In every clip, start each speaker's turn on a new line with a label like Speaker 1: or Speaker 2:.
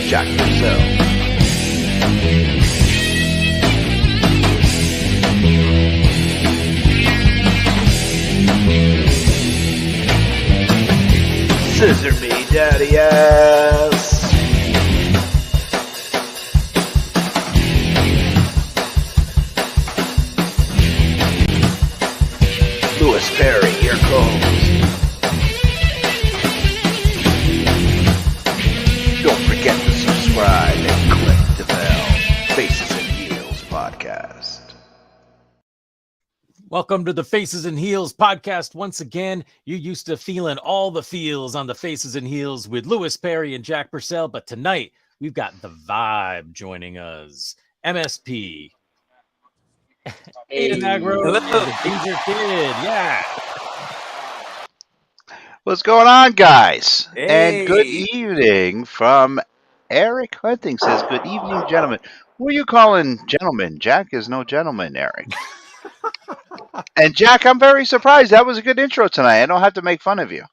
Speaker 1: Jack Purcell. Scissor me, daddy ass. Louis Perry, your co-host. Don't forget to subscribe and click the bell. Faces and Heels Podcast.
Speaker 2: Welcome to the Faces and Heels Podcast. Once again, you're used to feeling all the feels on the Faces and Heels with Louis Perry and Jack Purcell, but tonight we've got the Vibe joining us. MSP. Aiden Agro,
Speaker 3: Hello.
Speaker 2: the Danger Kid. Yeah.
Speaker 1: What's going on, guys?
Speaker 3: Hey.
Speaker 1: And good evening from Eric Hunting says, good evening, gentlemen. Who are you calling gentlemen? Jack is no gentleman, Eric. And Jack, I'm very surprised. That was a good intro tonight. I don't have to make fun of you.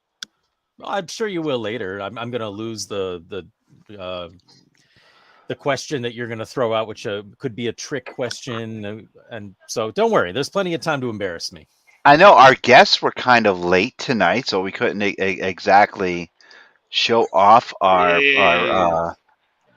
Speaker 2: I'm sure you will later. I'm going to lose the question that you're going to throw out, which could be a trick question. And so don't worry. There's plenty of time to embarrass me.
Speaker 1: I know our guests were kind of late tonight, so we couldn't exactly show off our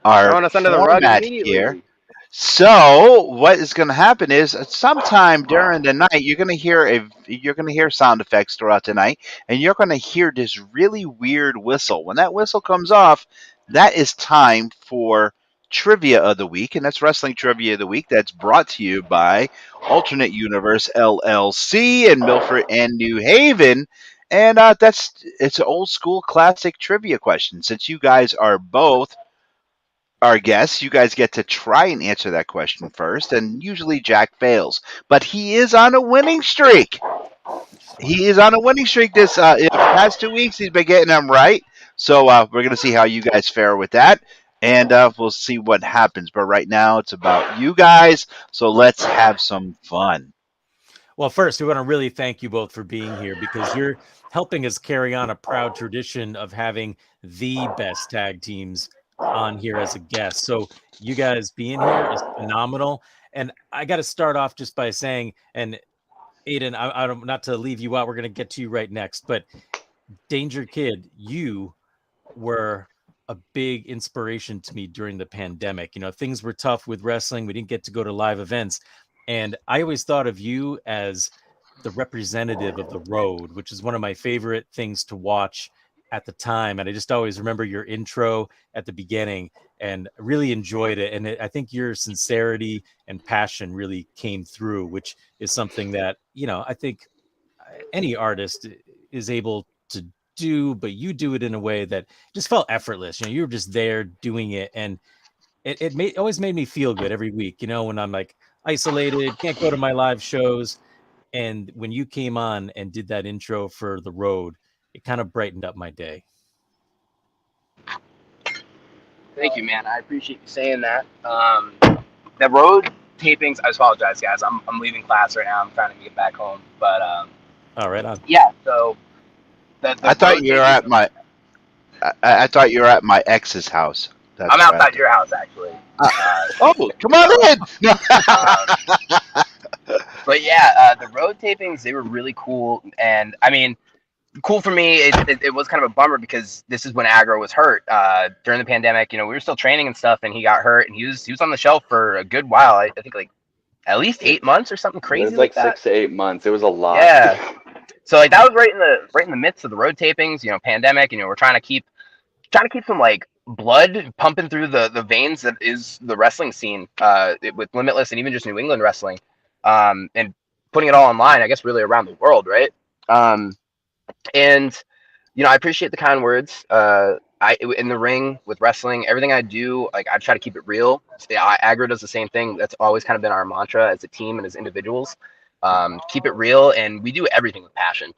Speaker 3: Throwing us under the rug
Speaker 1: format
Speaker 3: immediately.
Speaker 1: here. So what is going to happen is sometime during the night you're going to hear sound effects throughout the night, and you're going to hear this really weird whistle. When that whistle comes off, that is time for Trivia of the Week, and that's Wrestling Trivia of the Week. That's brought to you by Alternate Universe LLC in Milford and New Haven. And it's an old school classic trivia question. Since you guys are both our guests, you guys get to try and answer that question first, and usually Jack fails. But he is on a winning streak. He is on a winning streak this in the past 2 weeks. He's been getting them right. So we're going to see how you guys fare with that, and we'll see what happens. But right now it's about you guys, so let's have some fun.
Speaker 2: Well, first, we want to really thank you both for being here, because you're helping us carry on a proud tradition of having the best tag teams on here as a guest. So you guys being here is phenomenal. And I got to start off just by saying, and Aiden, I don't, not to leave you out, we're going to get to you right next, but Danger Kid, you were a big inspiration to me during the pandemic. You know, things were tough with wrestling. We didn't get to go to live events. And I always thought of you as the representative of the road, which is one of my favorite things to watch at the time. And I just always remember your intro at the beginning and really enjoyed it. And I think your sincerity and passion really came through, which is something that, you know, I think any artist is able to do, but you do it in a way that just felt effortless. You know, you were just there doing it. And it always made me feel good every week, you know, when I'm like isolated, can't go to my live shows. And when you came on and did that intro for the road, it kind of brightened up my day.
Speaker 3: Thank you, man. I appreciate you saying that. The road tapings, I apologize, guys. I'm leaving class right now. I'm trying to get back home. But
Speaker 2: All right.
Speaker 3: yeah, so
Speaker 1: I thought you were at my I thought you were at my ex's house. That's
Speaker 3: I'm outside your house, actually.
Speaker 1: Oh, come on in.
Speaker 3: But yeah, the road tapings, they were really cool. And I mean, cool for me. It was kind of a bummer because this is when Agro was hurt during the pandemic. You know, we were still training and stuff, and he got hurt, and he was on the shelf for a good while. I think like at least 8 months or something crazy.
Speaker 4: It was like
Speaker 3: that.
Speaker 4: 6 to 8 months. It was a lot.
Speaker 3: Yeah. So like that was right in the midst of the road tapings. You know, pandemic. You know, we're trying to keep some like blood pumping through the veins that is the wrestling scene with Limitless and even just New England wrestling, and putting it all online. I guess really around the world, right? And, you know, I appreciate the kind words. In the ring with wrestling, everything I do, like I try to keep it real. Agro does the same thing. That's always kind of been our mantra as a team and as individuals. Keep it real, and we do everything with passion.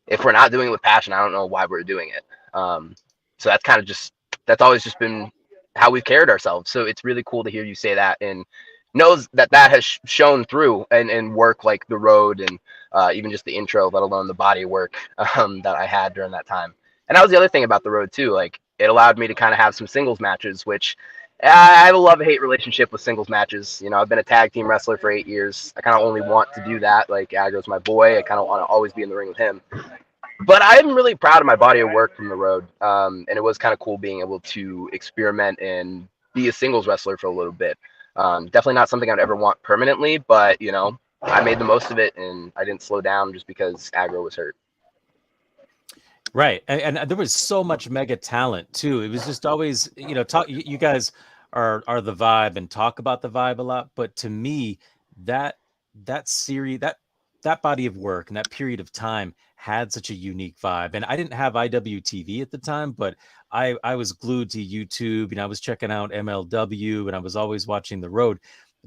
Speaker 3: If we're not doing it with passion, I don't know why we're doing it. So that's kind of that's always just been how we've carried ourselves. So it's really cool to hear you say that and knows that has shown through and work like the road and even just the intro, let alone the body work that I had during that time. And that was the other thing about the road too. Like it allowed me to kind of have some singles matches, which I have a love-hate relationship with singles matches. I've been a tag team wrestler for 8 years. I kind of only want to do that. Like, Aggro's my boy. I kind of want to always be in the ring with him. But I'm really proud of my body of work from the road. And it was kind of cool being able to experiment and be a singles wrestler for a little bit. Definitely not something I'd ever want permanently, but, I made the most of it, and I didn't slow down just because Aggro was hurt.
Speaker 2: Right. And there was so much mega talent too. It was just always, you guys are the vibe and talk about the vibe a lot. But to me, that series, that body of work and that period of time had such a unique vibe. And I didn't have IWTV at the time, but I was glued to YouTube, and I was checking out MLW, and I was always watching the road.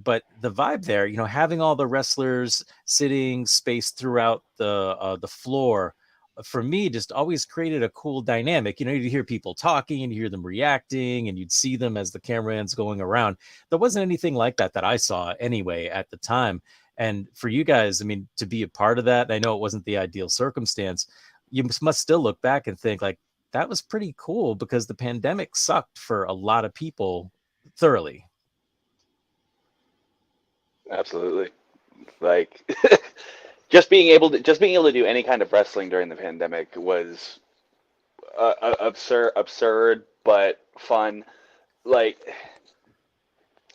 Speaker 2: But the vibe there, having all the wrestlers sitting spaced throughout the floor, for me, just always created a cool dynamic. You'd hear people talking and you hear them reacting, and you'd see them as the cameraman's going around. There wasn't anything like that I saw anyway at the time. And for you guys, I mean, to be a part of that, I know it wasn't the ideal circumstance. You must still look back and think like that was pretty cool, because the pandemic sucked for a lot of people thoroughly.
Speaker 4: Absolutely. Like just being able to do any kind of wrestling during the pandemic was absurd, but fun. Like,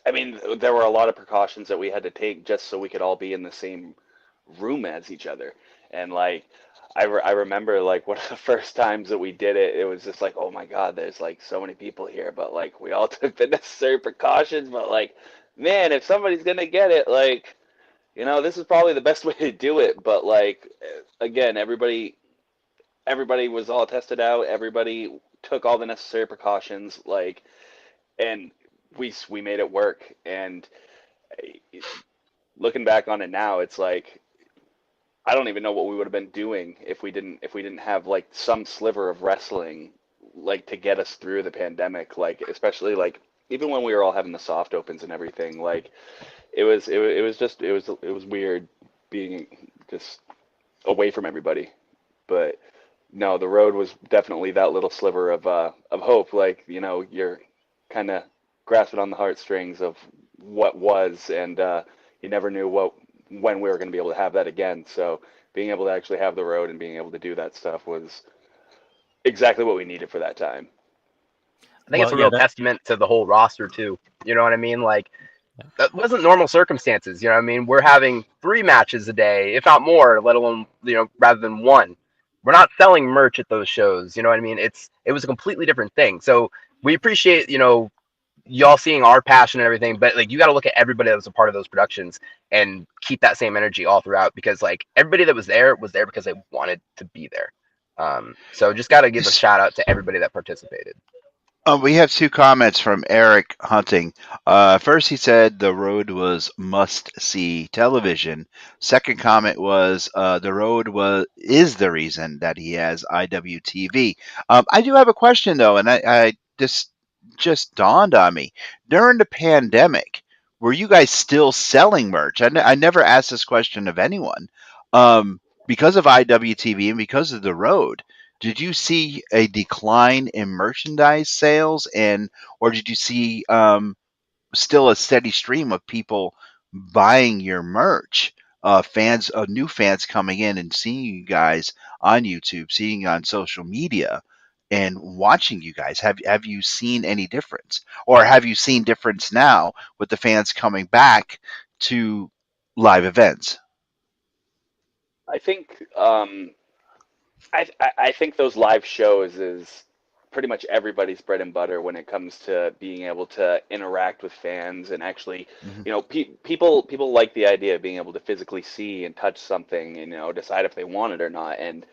Speaker 4: I mean, there were a lot of precautions that we had to take just so we could all be in the same room as each other. And like, I remember like one of the first times that we did it, it was just like, oh my God, there's like so many people here, but like we all took the necessary precautions. But like, man, if somebody's gonna get it, like, this is probably the best way to do it. But like, again, everybody was all tested out. Everybody took all the necessary precautions. Like, and we made it work. And looking back on it now, it's like I don't even know what we would have been doing if we didn't have like some sliver of wrestling like to get us through the pandemic. Like, especially like even when we were all having the soft opens and everything, like it was weird being just away from everybody. But no, the road was definitely that little sliver of hope. Like, you're kind of grasping on the heartstrings of what was, and you never knew when we were going to be able to have that again. So being able to actually have the road and being able to do that stuff was exactly what we needed for that time.
Speaker 3: I think it's a real testament to the whole roster too. You know what I mean? Like, that wasn't normal circumstances. You know what I mean? We're having 3 matches a day, if not more, let alone, rather than 1. We're not selling merch at those shows. You know what I mean? It was a completely different thing. So we appreciate, y'all seeing our passion and everything, but like, you got to look at everybody that was a part of those productions and keep that same energy all throughout, because like everybody that was there because they wanted to be there. So just got to give a shout out to everybody that participated.
Speaker 1: We have 2 comments from Eric Hunting. First, he said the road was must-see television. Second comment was the road is the reason that he has IWTV. I do have a question though, and I just dawned on me during the pandemic. Were you guys still selling merch? I never asked this question of anyone. Because of IWTV and because of the road, did you see a decline in merchandise sales, or did you see still a steady stream of people buying your merch? New fans coming in and seeing you guys on YouTube, seeing you on social media, and watching you guys. Have you seen any difference, or have you seen difference now with the fans coming back to live events?
Speaker 4: I think I think those live shows is pretty much everybody's bread and butter when it comes to being able to interact with fans and actually, people like the idea of being able to physically see and touch something and decide if they want it or not. And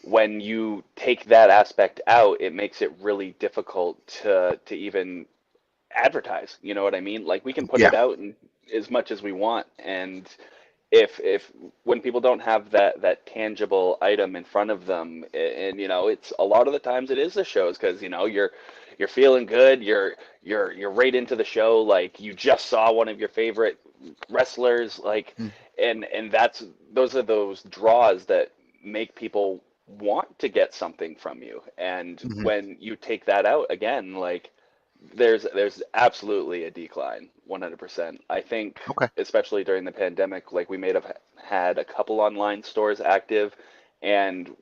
Speaker 4: when you take that aspect out, it makes it really difficult to even advertise. You know what I mean? Like, we can put
Speaker 1: Yeah.
Speaker 4: it out in, as much as we want, and if when people don't have that tangible item in front of them, and it's a lot of the times it is the shows, because you're feeling good, you're right into the show, like you just saw one of your favorite wrestlers, like, and those are those draws that make people want to get something from you. And
Speaker 1: Mhm.
Speaker 4: when you take that out again, like there's absolutely a decline, 100%. I think
Speaker 1: Okay.
Speaker 4: especially during the pandemic, like we may have had a couple online stores active, and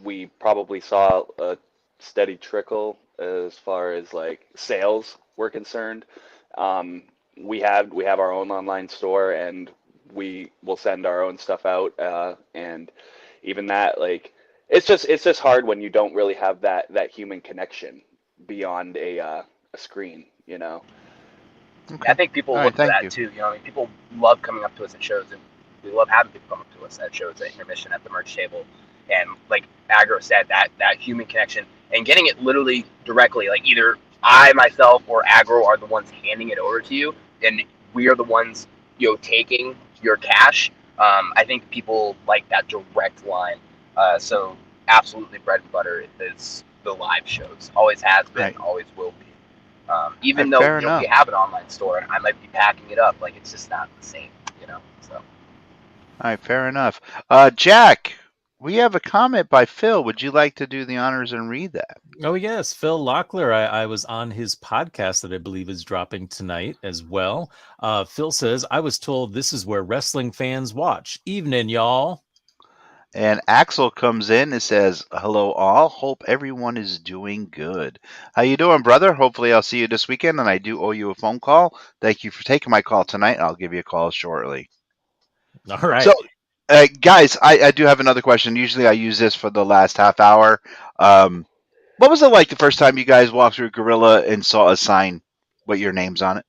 Speaker 4: we probably saw a steady trickle as far as like sales were concerned. Um, we have our own online store, and we will send our own stuff out, and even that, like, it's just hard when you don't really have that human connection beyond a screen, you know.
Speaker 3: I
Speaker 1: Okay.
Speaker 3: think
Speaker 1: All
Speaker 3: people
Speaker 1: right.
Speaker 3: look for
Speaker 1: Thank
Speaker 3: that
Speaker 1: you.
Speaker 3: too. You know, I mean, people love coming up to us at shows, and we love having people come up to us at shows, at intermission, at the merch table, and like Agro said, that human connection and getting it literally directly. Like either I myself or Agro are the ones handing it over to you, and we are the ones taking your cash. I think people like that direct line. So absolutely, bread and butter is the live shows. Always has
Speaker 1: All
Speaker 3: been,
Speaker 1: right.
Speaker 3: always will be.
Speaker 1: All right.
Speaker 3: Even though
Speaker 1: Fair
Speaker 3: we
Speaker 1: enough.
Speaker 3: have an online store and I might be packing it up, like it's just not the same, So
Speaker 1: All right. Fair enough. Jack, we have a comment by Phil. Would you like to do the honors and read that?
Speaker 2: Oh, yes. Phil Locklear. I was on his podcast that I believe is dropping tonight as well. Phil says, I was told this is where wrestling fans watch. Evening, y'all.
Speaker 1: And Axel comes in and says, "Hello, all. Hope everyone is doing good. How you doing, brother? Hopefully, I'll see you this weekend. And I do owe you a phone call. Thank you for taking my call tonight. I'll give you a call shortly."
Speaker 2: All
Speaker 1: So,
Speaker 2: right.
Speaker 1: guys, I do have another question. Usually, I use this for the last half hour. Um, what was it like the first time you guys walked through Gorilla and saw a sign with your names on it?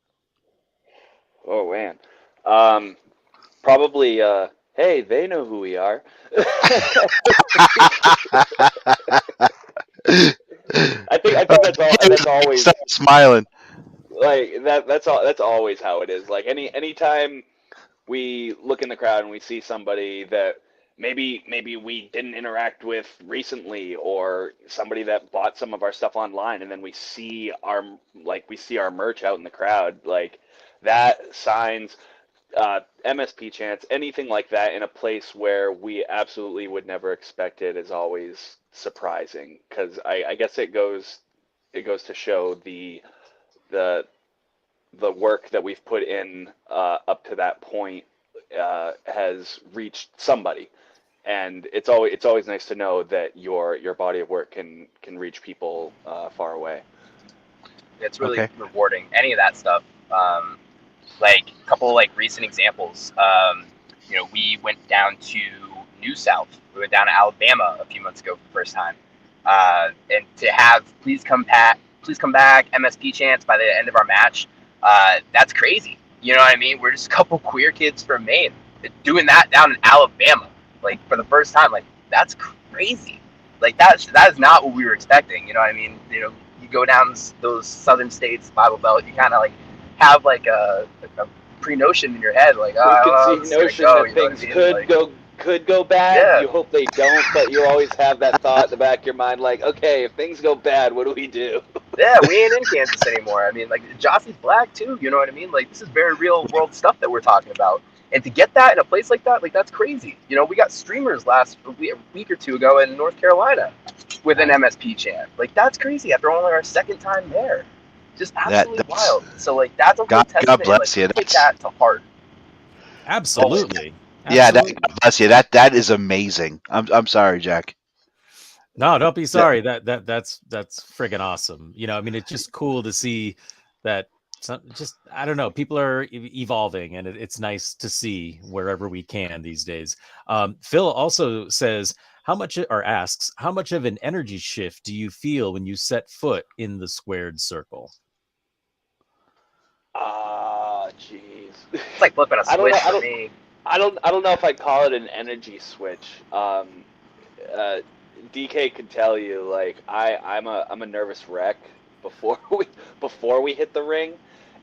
Speaker 4: Oh man. Um, Probably hey, they know who we are. I think that's always
Speaker 1: Stop smiling.
Speaker 4: like that's always how it is. Like anytime we look in the crowd and we see somebody that maybe we didn't interact with recently, or somebody that bought some of our stuff online, and then we see our merch out in the crowd, like that signs, MSP chants, anything like that in a place where we absolutely would never expect it is always surprising, because I guess it goes to show the the work that we've put in, up to that point, has reached somebody, and it's always nice to know that your body of work can reach people, far away.
Speaker 3: it's really
Speaker 1: Okay.
Speaker 3: rewarding. Any of that stuff. Like a couple like recent examples. We went down to New South. We went down to Alabama a few months ago for the first time. And to have please come back, MSP chants by the end of our match. That's crazy. You know what I mean? We're just a couple queer kids from Maine doing that down in Alabama, like for the first time. Like that's crazy. Like that is not what we were expecting. You know what I mean? You go down those southern states, Bible Belt, you kind of like have like a pre-notion in your head, like, oh,
Speaker 4: Preconceived
Speaker 3: this is gonna
Speaker 4: notion
Speaker 3: go.
Speaker 4: that
Speaker 3: You know what I
Speaker 4: things
Speaker 3: mean?
Speaker 4: could
Speaker 3: Like,
Speaker 4: go bad.
Speaker 3: yeah,
Speaker 4: You hope they don't, but you always have that thought in the back of your mind, like, okay, if things go bad, what do we do?
Speaker 3: yeah, we ain't in Kansas anymore. I mean, like, Jossie's black too. You know what I mean? Like, this is very real world stuff that we're talking about. And to get that in a place like that, like, that's crazy. We got streamers a week or two ago in North Carolina with an MSP chant. Like, that's crazy after only our second time there. Just absolutely
Speaker 1: That's
Speaker 3: wild. So, like, that's a real
Speaker 1: God
Speaker 3: testament. And, like,
Speaker 1: bless you.
Speaker 3: we take that to heart.
Speaker 2: Absolutely.
Speaker 1: Yeah,
Speaker 2: Absolutely.
Speaker 1: God bless you. That is amazing. I'm sorry, Jack.
Speaker 2: No, don't be
Speaker 1: That,
Speaker 2: sorry. That's friggin' awesome. I mean, it's just cool to see that just I don't know, people are evolving, and it's nice to see wherever we can these days. Phil also says asks how much of an energy shift do you feel when you set foot in the squared circle?
Speaker 4: Ah, jeez.
Speaker 3: It's like flipping a
Speaker 4: I don't know.
Speaker 3: switch for me.
Speaker 4: I don't know if I'd call it an energy switch. Uh, DK could tell you, like, I'm a nervous wreck before we hit the ring,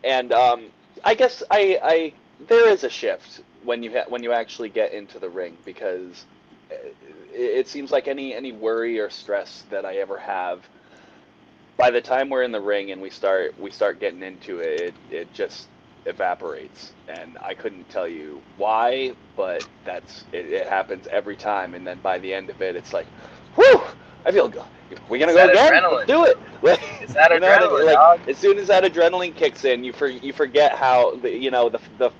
Speaker 4: and I guess I there is a shift when you actually get into the ring, because it seems like any worry or stress that I ever have, by the time we're in the ring and we start getting into it, it just evaporates, and I couldn't tell you why, but it happens every time, and then by the end of it, it's like, whew, I feel good. We're gonna
Speaker 3: It's
Speaker 4: go
Speaker 3: that
Speaker 4: again.
Speaker 3: adrenaline.
Speaker 4: Let's do it.
Speaker 3: It's that
Speaker 4: You know what I mean?
Speaker 3: adrenaline,
Speaker 4: Like
Speaker 3: dog.
Speaker 4: as soon as that adrenaline kicks in, you forget how the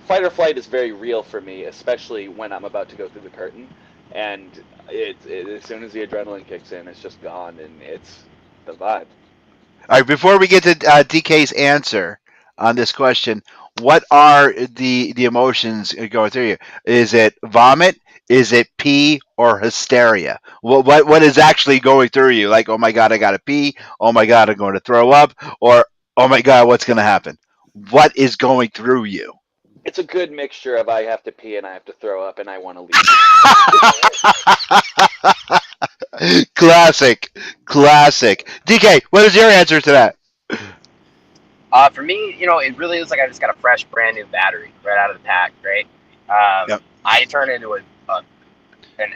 Speaker 4: fight or flight is very real for me, especially when I'm about to go through the curtain, and as soon as the adrenaline kicks in, it's just gone, and it's the vibe.
Speaker 1: All right, before we get to DK's answer on this question, what are the emotions going through you? Is it vomit? Is it pee or hysteria? What is actually going through you? Like, oh my god, I gotta pee. Oh my god, I'm going to throw up. Or oh my god, what's going to happen? What is going through you?
Speaker 4: It's a good mixture of I have to pee and I have to throw up and I want to leave.
Speaker 1: Classic, classic. DK, what is your answer to that?
Speaker 3: For me, it really is like I just got a fresh, brand new battery right out of the pack, right?
Speaker 1: Yep.
Speaker 3: I turn into an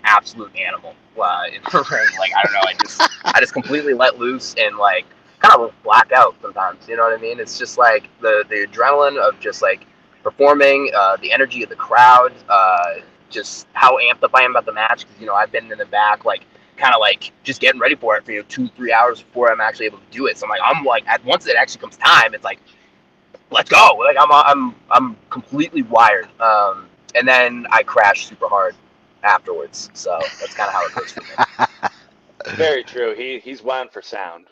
Speaker 3: absolute animal in the ring. Like, I don't know, I just completely let loose and like kind of black out sometimes. You know what I mean? It's just like the adrenaline of just like performing, the energy of the crowd, just how amped up I am about the match. Because I've been in the back like kind of like just getting ready for it for 2-3 hours before I'm actually able to do it. So I'm like once it actually comes time, it's like let's go. Like I'm completely wired. And then I crash super hard afterwards. So that's kind of how it goes for me.
Speaker 4: Very true. He's wound for sound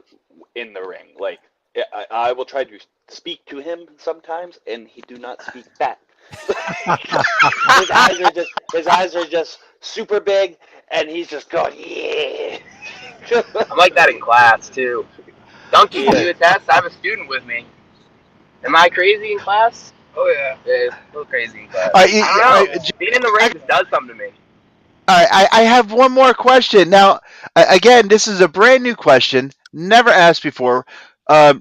Speaker 4: in the ring. Like I will try to speak to him sometimes, and he do not speak back. his eyes are just super big, and he's just going yeah.
Speaker 3: I'm like that in class too. Donkey,
Speaker 4: Yeah.
Speaker 3: can you attest? I have a student with me. Am I crazy in class? Oh yeah, a little crazy in class. I don't know. Being in the ring just does something to me.
Speaker 1: All right, I have one more question. Now, again, this is a brand new question, never asked before.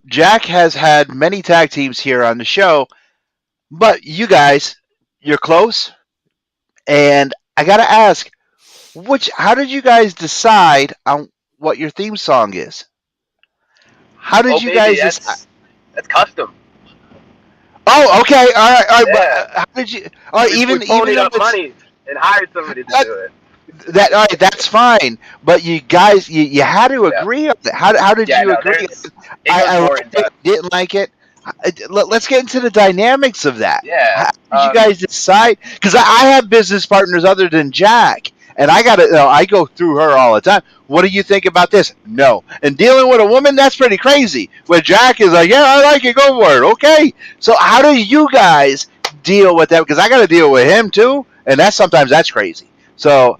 Speaker 1: Jack has had many tag teams here on the show, but you guys, you're close. And I got to ask, how did you guys decide on what your theme song is? How did
Speaker 3: Oh
Speaker 1: you
Speaker 3: baby,
Speaker 1: guys decide?
Speaker 3: that's custom.
Speaker 1: Oh, okay. All right. All right.
Speaker 3: Yeah.
Speaker 1: How did you? All right,
Speaker 3: We
Speaker 1: even
Speaker 3: ponied
Speaker 1: though
Speaker 3: up
Speaker 1: it's
Speaker 3: money and hired somebody to do it.
Speaker 1: that, all right, that's fine. But you guys, you had to
Speaker 3: Yeah.
Speaker 1: agree on that. How did
Speaker 3: Yeah,
Speaker 1: you
Speaker 3: no,
Speaker 1: agree?
Speaker 3: it goes
Speaker 1: I
Speaker 3: more
Speaker 1: liked
Speaker 3: in
Speaker 1: it.
Speaker 3: depth.
Speaker 1: Didn't like it. Let's get into the dynamics of that.
Speaker 3: Yeah.
Speaker 1: How did you guys decide? Because I have business partners other than Jack, and I got to. I go through her all the time. What do you think about this? No. And dealing with a woman, that's pretty crazy. Where Jack is like, yeah, I like it. Go for it. Okay. So how do you guys deal with that? Because I got to deal with him too, and sometimes that's crazy. So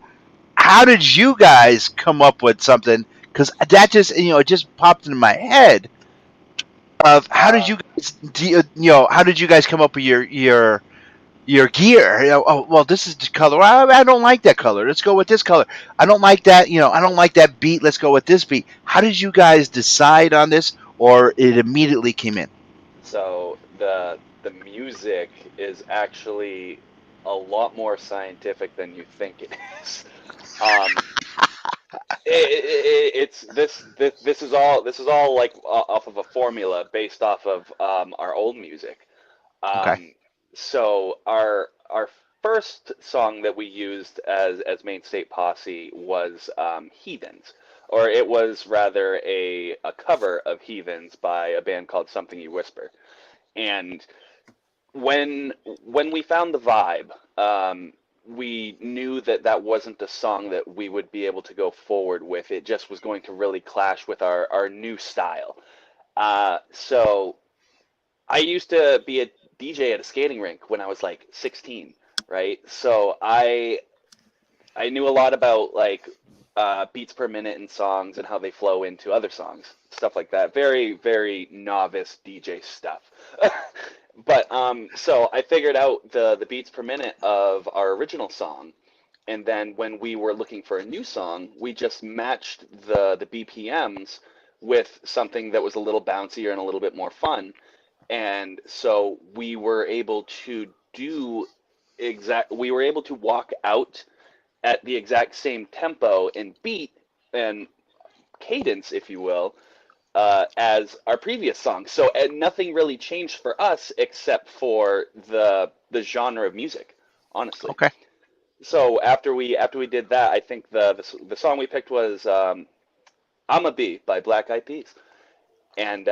Speaker 1: how did you guys come up with something? Because that just it just popped into my head of how did you guys how did you guys come up with your gear? Oh well, this is the color. I don't like that color. Let's go with this color. I don't like that. I don't like that beat. Let's go with this beat. How did you guys decide on this, or it immediately came in?
Speaker 4: So the music is actually a lot more scientific than you think it is. It's this is all like off of a formula based off of our old music.
Speaker 1: Okay.
Speaker 4: So our first song that we used as Main State Posse was Heathens, or it was rather a cover of Heathens by a band called Something You Whisper. And when we found the vibe, we knew that that wasn't a song that we would be able to go forward with. It just was going to really clash with our new style. So I used to be a DJ at a skating rink when I was like 16, right? So I knew a lot about like beats per minute in songs and how they flow into other songs, stuff like that. Very, very novice DJ stuff. But so I figured out the beats per minute of our original song, and then when we were looking for a new song, we just matched the BPMs with something that was a little bouncier and a little bit more fun. And so we were able to walk out at the exact same tempo and beat and cadence, if you will, as our previous song. So and nothing really changed for us except for the genre of music, honestly.
Speaker 1: Okay.
Speaker 4: So after we did that, I think the song we picked was "I'm a Bee" by Black Eyed Peas, and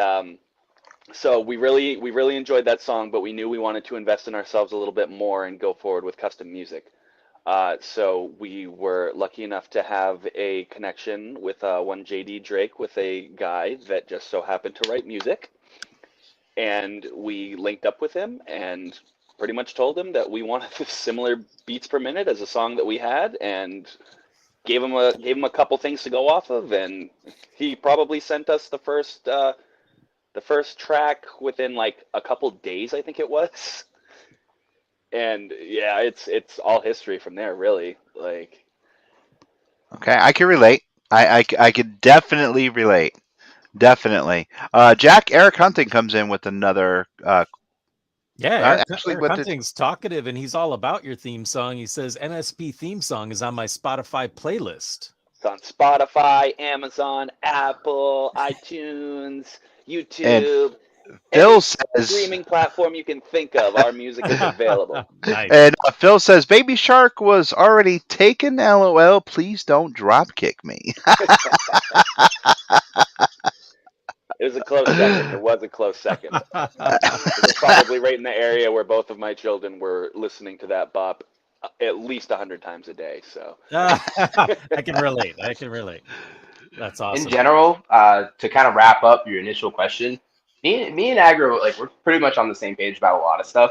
Speaker 4: so we really enjoyed that song, but we knew we wanted to invest in ourselves a little bit more and go forward with custom music. So we were lucky enough to have a connection with one JD Drake with a guy that just so happened to write music, and we linked up with him and pretty much told him that we wanted similar beats per minute as a song that we had, and gave him a couple things to go off of, and he probably sent us the first track within like a couple days, I think it was. And yeah, it's all history from there, really. Like,
Speaker 1: Okay, I can relate. I could definitely relate. Definitely. Jack Eric Hunting comes in with another.
Speaker 2: Yeah,
Speaker 1: Actually,
Speaker 2: Eric
Speaker 1: with the
Speaker 2: Hunting's talkative, and he's all about your theme song. He says NSP theme song is on my Spotify playlist.
Speaker 4: it's on Spotify, Amazon, Apple, iTunes,
Speaker 1: and
Speaker 4: YouTube,
Speaker 1: Phil
Speaker 4: any
Speaker 1: says,
Speaker 4: streaming platform you can think of. Our music is available.
Speaker 2: Nice.
Speaker 1: and Phil says, Baby Shark was already taken. LOL. Please don't drop kick me.
Speaker 4: It was a close second. It was a close second. It was probably right in the area where both of my children were listening to that bop at least 100 times a day. So
Speaker 2: I can relate. I can relate. That's awesome.
Speaker 3: In general, to kind of wrap up your initial question, me and Agro, like, we're pretty much on the same page about a lot of stuff.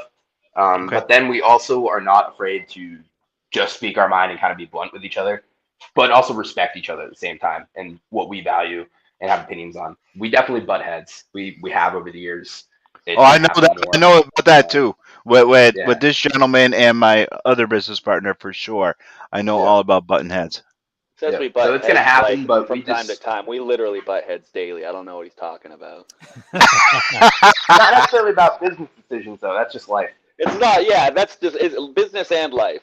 Speaker 1: Okay.
Speaker 3: But then we also are not afraid to just speak our mind and kind of be blunt with each other, but also respect each other at the same time and what we value and have opinions on. We definitely butt heads. We have over the years. It
Speaker 1: Oh, I know
Speaker 3: happens
Speaker 1: that.
Speaker 3: more.
Speaker 1: I know about that too. With
Speaker 3: Yeah.
Speaker 1: this gentleman and my other business partner for sure. I know
Speaker 3: Yeah.
Speaker 1: all about button heads.
Speaker 4: says
Speaker 3: Yeah.
Speaker 4: we butt
Speaker 3: So it's gonna
Speaker 4: heads,
Speaker 3: happen,
Speaker 4: like,
Speaker 3: but
Speaker 4: from
Speaker 3: we
Speaker 4: time to
Speaker 3: just
Speaker 4: time. We literally butt heads daily. I don't know what he's talking about.
Speaker 3: not necessarily about business decisions though. That's just life.
Speaker 4: It's not. Yeah, that's just it's business and life.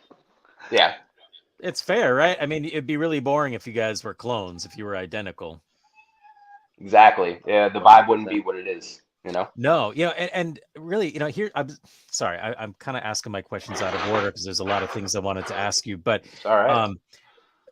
Speaker 3: Yeah.
Speaker 2: It's fair, right? I mean, it'd be really boring if you guys were clones, if you were identical.
Speaker 3: Exactly. Yeah. The vibe wouldn't be what it is. You know.
Speaker 2: No, and really, here, I'm sorry, I'm kind of asking my questions out of order because there's a lot of things I wanted to ask you, but
Speaker 3: It's all right.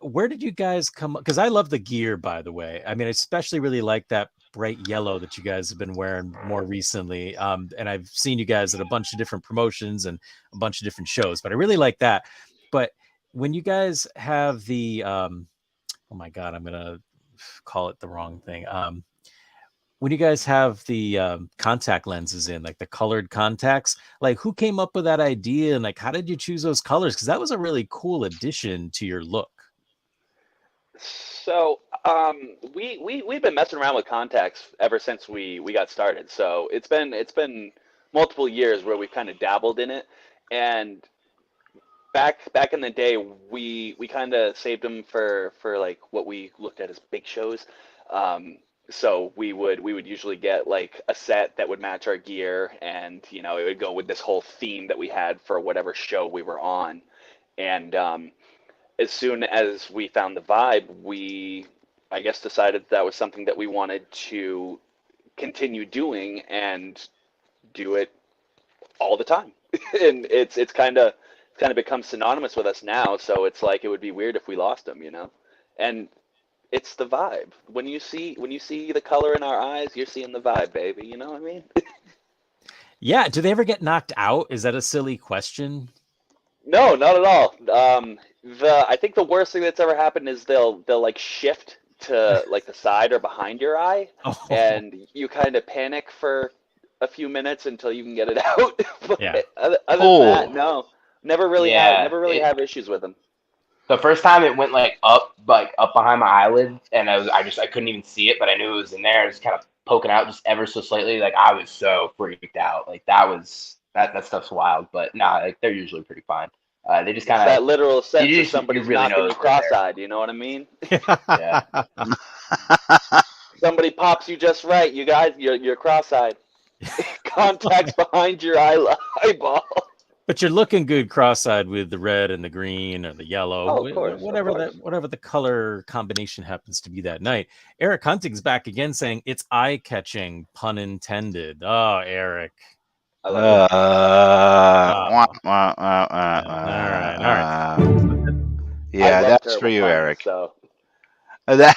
Speaker 2: where did you guys come? Because I love the gear, by the way. I mean, I especially really like that bright yellow that you guys have been wearing more recently. And I've seen you guys at a bunch of different promotions and a bunch of different shows, but I really like that. But when you guys have the, oh my God, I'm going to call it the wrong thing. When you guys have the contact lenses in, like the colored contacts, like who came up with that idea and like how did you choose those colors? Because that was a really cool addition to your look.
Speaker 4: So we've been messing around with contacts ever since we got started. So it's been multiple years where we've kind of dabbled in it, and back in the day we kind of saved them for like what we looked at as big shows. So we would usually get like a set that would match our gear, and it would go with this whole theme that we had for whatever show we were on. And as soon as we found the vibe, we, I guess, decided that was something that we wanted to continue doing and do it all the time. And it's kind of become synonymous with us now. So it's like it would be weird if we lost them. And it's the vibe. When you see the color in our eyes, you're seeing the vibe, baby. You know what I mean?
Speaker 2: Yeah. Do they ever get knocked out? Is that a silly question?
Speaker 4: No, not at all. I think the worst thing that's ever happened is they'll like shift to like the side or behind your eye,
Speaker 2: Oh,
Speaker 4: and you kind of panic for a few minutes until you can get it out. But
Speaker 2: yeah.
Speaker 4: other than
Speaker 1: Oh.
Speaker 4: that, no, never really have issues with them.
Speaker 3: The first time it went like up behind my eyelid, and I couldn't even see it, but I knew it was in there. It was kind of poking out just ever so slightly. Like I was so freaked out. Like that stuff's wild. But nah, like they're usually pretty fine. They just kind
Speaker 4: That
Speaker 3: of
Speaker 4: literal sense
Speaker 3: you
Speaker 4: of
Speaker 3: just-
Speaker 4: somebody's
Speaker 3: you really
Speaker 4: knocking
Speaker 3: know
Speaker 4: you
Speaker 3: it's right there.
Speaker 4: cross-eyed. You know what I mean?
Speaker 3: yeah.
Speaker 4: Somebody pops you just right. You guys, you're cross-eyed. Contacts behind your eyeball.
Speaker 2: But you're looking good cross-eyed with the red and the green or the yellow,
Speaker 4: Oh, of course,
Speaker 2: whatever the color combination happens to be that night. Eric Hunting's back again saying it's eye-catching, pun intended. Oh, Eric.
Speaker 4: I love it.
Speaker 1: All right.
Speaker 2: All right.
Speaker 4: I
Speaker 1: Yeah,
Speaker 4: love
Speaker 1: that's for
Speaker 4: terrible
Speaker 1: you,
Speaker 4: puns,
Speaker 1: Eric.
Speaker 4: so
Speaker 1: That.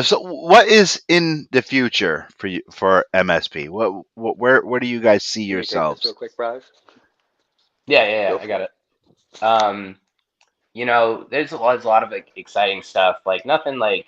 Speaker 1: So what is in the future for you for MSP? Where do you guys see
Speaker 4: can you take this real
Speaker 1: yourselves?
Speaker 4: quick, Brian?
Speaker 3: Yeah,
Speaker 4: Go
Speaker 3: I
Speaker 4: for
Speaker 3: got
Speaker 4: it.
Speaker 3: it. There's a lot of like exciting stuff. Like nothing like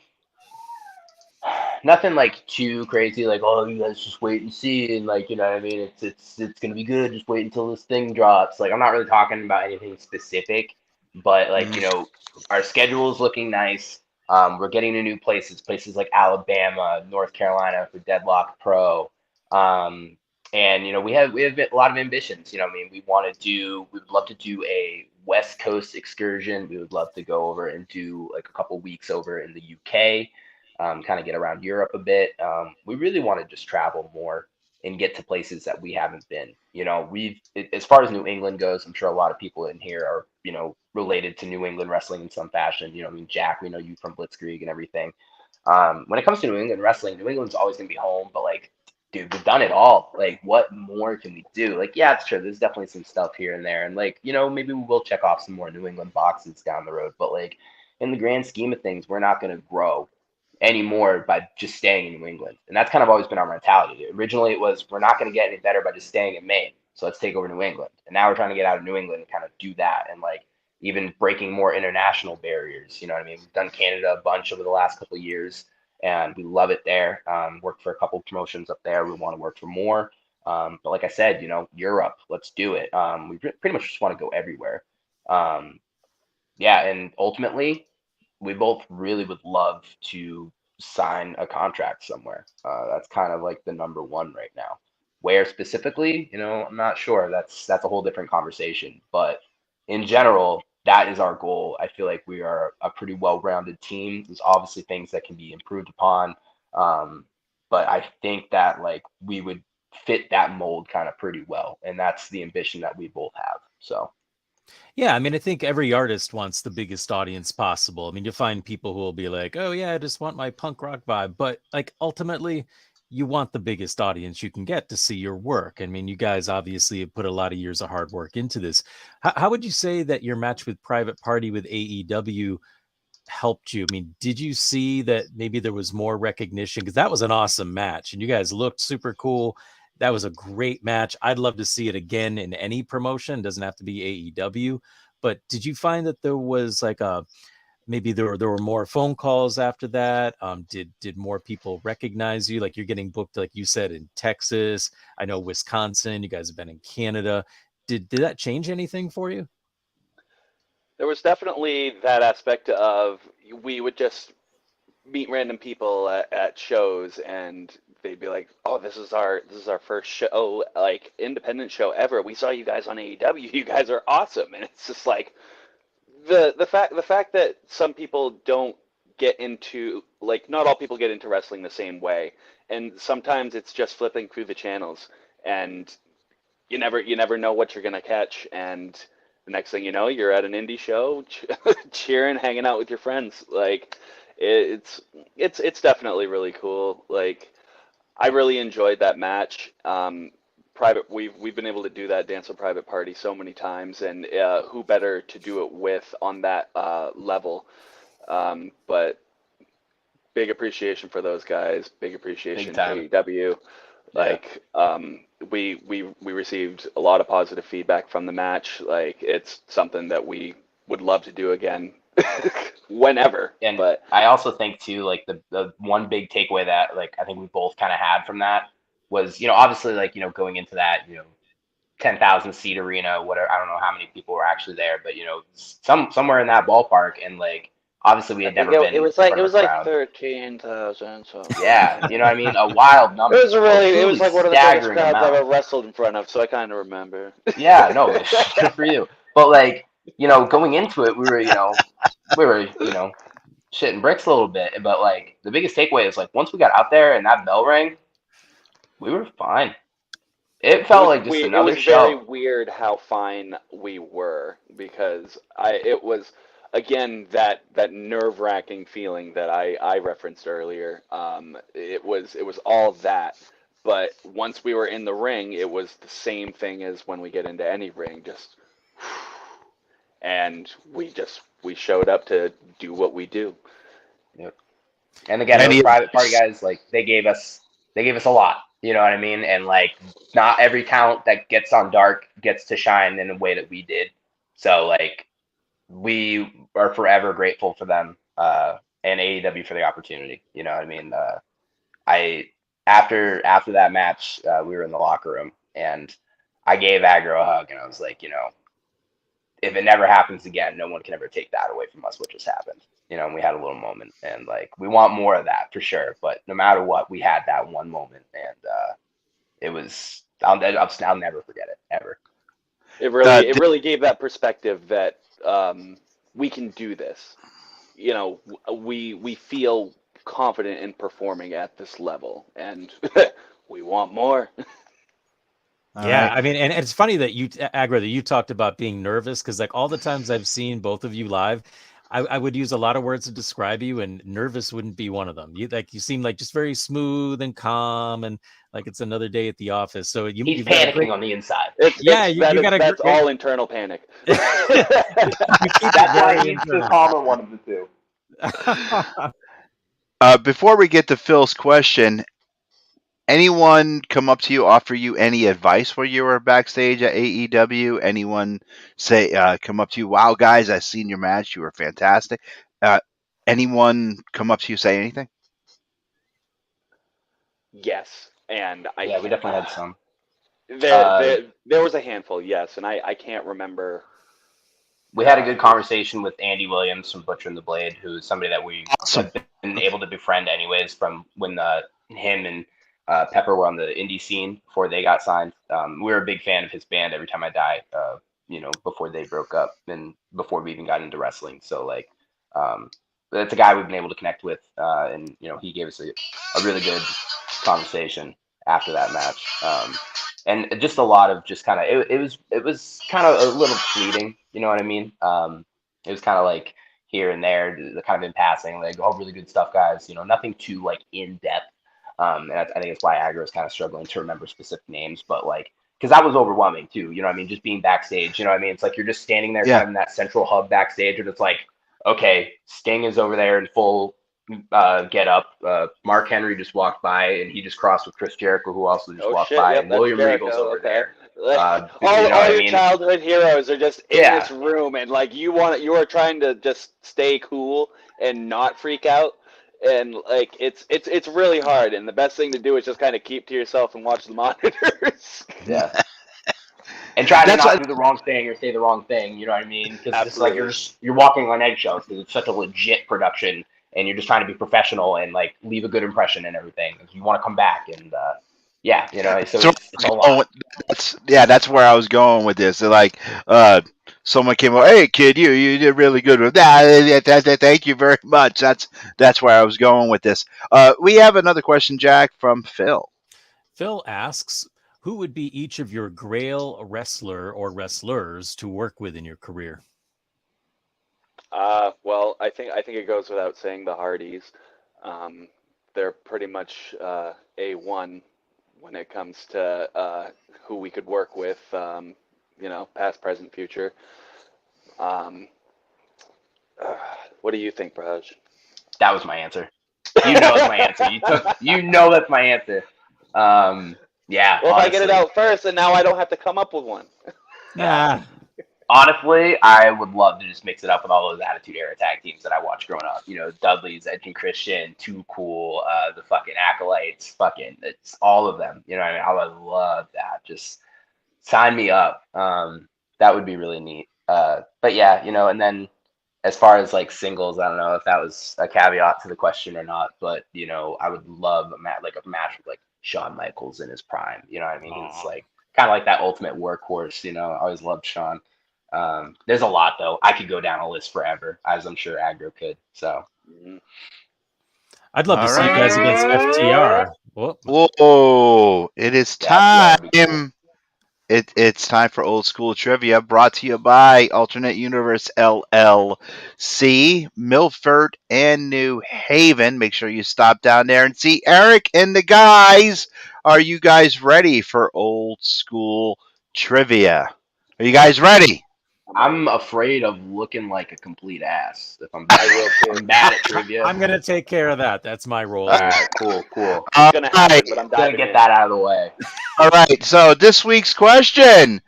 Speaker 3: too crazy. Like, oh, you guys just wait and see, and like, you know what I mean? It's gonna be good. Just wait until this thing drops. Like, I'm not really talking about anything specific, but like,
Speaker 1: Mm,
Speaker 3: our schedule is looking nice. We're getting to new places like Alabama, North Carolina for Deadlock Pro. Um, and we have a lot of ambitions. I mean, we would love to do a West Coast excursion. We would love to go over and do like a couple weeks over in the UK, kind of get around Europe a bit. We really want to just travel more and get to places that we haven't been. As far as New England goes, I'm sure a lot of people in here are, related to New England wrestling in some fashion. I mean, Jack, we know you from Blitzkrieg and everything. When it comes to New England wrestling, New England's always going to be home, but like, dude, we've done it all. Like, what more can we do? Like, yeah, it's true. There's definitely some stuff here and there. And like, maybe we will check off some more New England boxes down the road. But like, in the grand scheme of things, we're not going to grow anymore by just staying in New England. And that's kind of always been our mentality. Originally, it was we're not going to get any better by just staying in Maine. So let's take over New England. And now we're trying to get out of New England and kind of do that and like even breaking more international barriers. You know what I mean? We've done Canada a bunch over the last couple of years and we love it there. Worked for a couple of promotions up there. We want to work for more. But like I said, Europe, let's do it. We pretty much just want to go everywhere. Um, yeah, and ultimately, we both really would love to sign a contract somewhere. That's kind of like the number one right now. Where specifically, I'm not sure. That's a whole different conversation. But in general, that is our goal. I feel like we are a pretty well-rounded team. There's obviously things that can be improved upon, um, but I think that like we would fit that mold kind of pretty well, and that's the ambition that we both have. So.
Speaker 2: Yeah, I mean, I think every artist wants the biggest audience possible. I mean, you find people who will be like, "Oh yeah, I just want my punk rock vibe," but like ultimately, you want the biggest audience you can get to see your work. I mean, you guys obviously have put a lot of years of hard work into this. How would you say that your match with Private Party with AEW helped you? I mean, did you see that maybe there was more recognition? Because that was an awesome match and you guys looked super cool. That was a great match. I'd love to see it again in any promotion. It doesn't have to be AEW. But did you find that there was like a maybe there were more phone calls after that? Did more people recognize you? Like you're getting booked, like you said, in Texas. I know Wisconsin. You guys have been in Canada. Did that change anything for you?
Speaker 4: There was definitely that aspect of we would just meet random people at shows and they'd be like, "Oh, this is our first show, like independent show ever. We saw you guys on AEW. You guys are awesome." And it's just like the fact that some people don't get into, like, not all people get into wrestling the same way, and sometimes it's just flipping through the channels and you never know what you're gonna catch, and the next thing you know, you're at an indie show, cheering, hanging out with your friends. Like, it's definitely really cool. Like, I really enjoyed that match. We've been able to do that dance with Private Party so many times, and who better to do it with on that level? But big appreciation for those guys. Big
Speaker 3: Big
Speaker 4: appreciation to
Speaker 3: time.
Speaker 4: AEW.
Speaker 3: Yeah.
Speaker 4: Like, we received a lot of positive feedback from the match. Like, it's something that we would love to do again whenever.
Speaker 3: And
Speaker 4: But
Speaker 3: I also think too, like the one big takeaway that like I think we both kind of had from that was, obviously like, going into that, 10,000 seat arena, whatever. I don't know how many people were actually there, but somewhere in that ballpark. And like, obviously we
Speaker 4: I
Speaker 3: had
Speaker 4: think
Speaker 3: never
Speaker 4: it, it
Speaker 3: been
Speaker 4: was
Speaker 3: in
Speaker 4: like it
Speaker 3: front of
Speaker 4: was
Speaker 3: a
Speaker 4: like
Speaker 3: crowd.
Speaker 4: 13,000. So
Speaker 3: Yeah. You know what I mean? A wild
Speaker 4: it
Speaker 3: number,
Speaker 4: was it
Speaker 3: truly
Speaker 4: was like one of the biggest
Speaker 3: staggering
Speaker 4: crowds I've
Speaker 3: amount.
Speaker 4: ever wrestled in front of. So I kind of remember.
Speaker 3: Yeah, no, good for you. But like, going into it, we were shitting bricks a little bit. But like the biggest takeaway is like once we got out there and that bell rang, we were fine. It
Speaker 4: It
Speaker 3: felt
Speaker 4: was
Speaker 3: like just
Speaker 4: weird. It
Speaker 3: another
Speaker 4: was very
Speaker 3: show.
Speaker 4: weird how fine we were because it was again that nerve wracking feeling that I referenced earlier. It was all that, but once we were in the ring, it was the same thing as when we get into any ring. Just and we showed up to do what we do.
Speaker 3: Yep. And again, those
Speaker 1: Any
Speaker 3: private party guys, like they gave us a lot. You know what I mean? And like, not every talent that gets on Dark gets to shine in a way that we did. So like, we are forever grateful for them, and AEW for the opportunity. You know what I mean? I after that match, we were in the locker room, and I gave Aggro a hug, and I was like, if it never happens again, no one can ever take that away from us, what just happened. And we had a little moment, and like, we want more of that for sure. But no matter what, we had that one moment, and it was, I'll never forget it ever.
Speaker 4: It really gave that perspective that we can do this. We feel confident in performing at this level, and we want more.
Speaker 2: Yeah, I mean, and it's funny that Agra, that you talked about being nervous, because like all the times I've seen both of you live, I would use a lot of words to describe you, and nervous wouldn't be one of them. You seem like just very smooth and calm, and like it's another day at the office. So
Speaker 3: He's
Speaker 2: you've got a
Speaker 3: panicking
Speaker 2: great,
Speaker 3: on the inside.
Speaker 4: That's all internal panic.
Speaker 2: you keep
Speaker 3: That's
Speaker 2: it
Speaker 3: why
Speaker 2: very
Speaker 3: he's the
Speaker 2: internal.
Speaker 3: calmer one of the two.
Speaker 1: Before we get to Phil's question, anyone come up to you, offer you any advice while you were backstage at AEW? Anyone say, come up to you, wow, guys, I seen your match, you were fantastic? Anyone come up to you, say anything?
Speaker 4: Yes, and
Speaker 3: We definitely had some.
Speaker 4: There was a handful, yes, and I can't remember.
Speaker 3: We had a good conversation with Andy Williams from Butcher and the Blade, who's somebody that we
Speaker 1: Awesome.
Speaker 3: have been able to befriend anyways from when him and Pepper were on the indie scene before they got signed. We were a big fan of his band, Every Time I Die, before they broke up and before we even got into wrestling. So like, that's a guy we've been able to connect with, and he gave us a really good conversation after that match. And just a lot of just kind of it was kind of a little fleeting, you know what I mean? It was kind of like here and there, kind of in passing, like, oh, really good stuff, guys. Nothing too like in depth. And I think it's why Aggro is kind of struggling to remember specific names, but like, because that was overwhelming too. You know what I mean? Just being backstage. You know what I mean? It's like you're just standing there, kind of in that central hub backstage, and it's like, okay, Sting is over there in full get up. Mark Henry just walked by, and he just crossed with Chris Jericho, who also just walked by, and William Regal's over there.
Speaker 4: All your childhood heroes are just in this room, and like you are trying to just stay cool and not freak out, and like it's really hard. And the best thing to do is just kind of keep to yourself and watch the monitors.
Speaker 3: Yeah. And try to not do the wrong thing or say the wrong thing, you know what I mean? Because it's like you're walking on eggshells, because it's such a legit production, and you're just trying to be professional and like leave a good impression and everything. You want to come back, and so it's a lot.
Speaker 1: That's where I was going with this. So like, someone came up, hey kid, you did really good with that. Thank you very much. That's where I was going with this. We have another question, Jack, from Phil.
Speaker 2: Phil asks, who would be each of your Grail wrestler or wrestlers to work with in your career?
Speaker 4: Well, I think it goes without saying the Hardys. They're pretty much A1 when it comes to who we could work with. Past, present, future. What do you think, Praj?
Speaker 3: That was my answer. That's my answer. That's my answer. Yeah.
Speaker 4: Well, honestly, if I get it out first, and now I don't have to come up with one.
Speaker 2: Yeah.
Speaker 3: Honestly, I would love to just mix it up with all those Attitude Era tag teams that I watched growing up. Dudley's, Edge and Christian, Too Cool, the fucking Acolytes, it's all of them. You know what I mean? I would love that. Just sign me up. That would be really neat. But yeah, and then as far as like singles, I don't know if that was a caveat to the question or not, but I would love a match with like Shawn Michaels in his prime. You know what I mean? It's like kind of like that ultimate workhorse. I always loved Shawn. There's a lot though. I could go down a list forever, as I'm sure Aggro could. So
Speaker 2: I'd love to see you guys against FTR.
Speaker 1: Whoa! It is time. It's time for old school trivia, brought to you by Alternate Universe LLC, Milford and New Haven. Make sure you stop down there and see Eric and the guys. Are you guys ready for old school trivia? Are you guys ready?
Speaker 3: I'm afraid of looking like a complete ass. If I'm bad, I'm bad at trivia.
Speaker 2: I'm gonna take care of that. That's my role.
Speaker 3: All right, cool.
Speaker 4: It's gonna happen, but I'm
Speaker 3: Gonna
Speaker 4: diving
Speaker 3: get
Speaker 4: in.
Speaker 3: that out of the way.
Speaker 1: All right. So this week's question: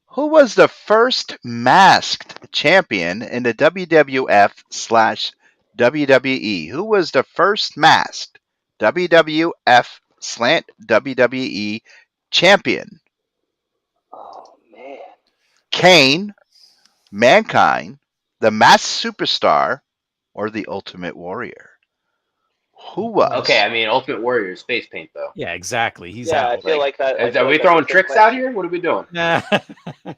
Speaker 1: who was the first masked champion in the WWF/WWE? Who was the first masked WWF/WWE champion?
Speaker 4: Oh man.
Speaker 1: Kane, Mankind, the Masked Superstar, or the Ultimate Warrior? Who was?
Speaker 3: Okay, I mean, Ultimate Warrior is face paint though.
Speaker 2: Yeah, exactly. He's
Speaker 4: Yeah, I
Speaker 2: out.
Speaker 4: feel like that.
Speaker 3: Are we throwing tricks out here? What are we doing?
Speaker 2: Nah.
Speaker 3: What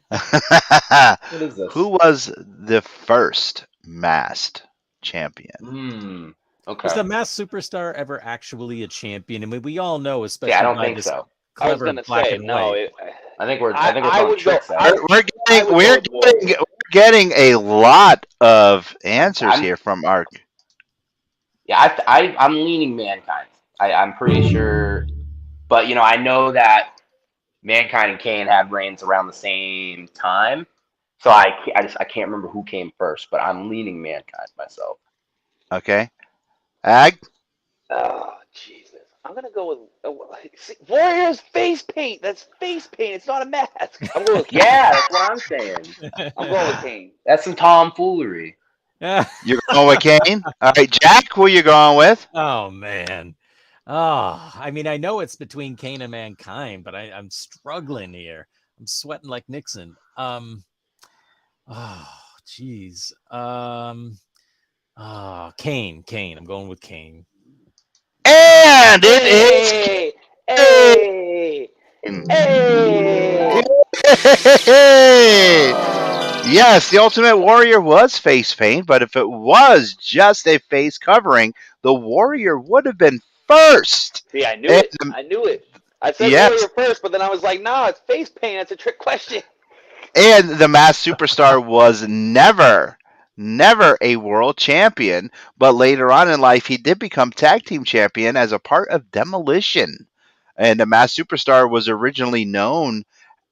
Speaker 3: is this?
Speaker 1: Who was the first masked champion?
Speaker 3: Okay.
Speaker 2: Was the Masked Superstar ever actually a champion? I mean, we all know, especially
Speaker 3: Yeah, I don't
Speaker 2: by
Speaker 3: think
Speaker 2: this
Speaker 3: so.
Speaker 4: I was
Speaker 2: clever
Speaker 4: gonna
Speaker 2: black
Speaker 4: say
Speaker 2: and
Speaker 4: no.
Speaker 2: white.
Speaker 3: I think we're
Speaker 4: I
Speaker 3: throwing
Speaker 4: would
Speaker 3: tricks
Speaker 4: go-
Speaker 3: out.
Speaker 1: We're
Speaker 4: I would
Speaker 1: we're
Speaker 4: go with
Speaker 1: getting getting a lot of answers here from our.
Speaker 3: Yeah, I'm leaning Mankind. I'm pretty sure, but I know that Mankind and Kane had reigns around the same time, so I can't remember who came first, but I'm leaning Mankind myself.
Speaker 1: Okay, Ag.
Speaker 4: Oh Jesus! I'm gonna go with Warriors face paint. That's face paint. It's not a mask. I'm going with Kane.
Speaker 3: Yeah, that's what I'm saying.
Speaker 4: I'm going with Kane.
Speaker 3: That's some tomfoolery.
Speaker 1: You're going with Kane. All right, Jack. Who you going with?
Speaker 2: Oh man. Oh, I mean, I know it's between Kane and Mankind, but I'm struggling here. I'm sweating like Nixon. Oh, geez. Kane. I'm going with Kane.
Speaker 1: And it is.
Speaker 4: Hey!
Speaker 1: Yes, the Ultimate Warrior was face paint, but if it was just a face covering, the Warrior would have been first.
Speaker 4: See, I knew it. I said
Speaker 1: Yes.
Speaker 4: Warrior first, but then I was like, no, it's face paint. It's a trick question.
Speaker 1: And the Masked Superstar was never a world champion, but later on in life he did become tag team champion as a part of Demolition. And the Masked Superstar was originally known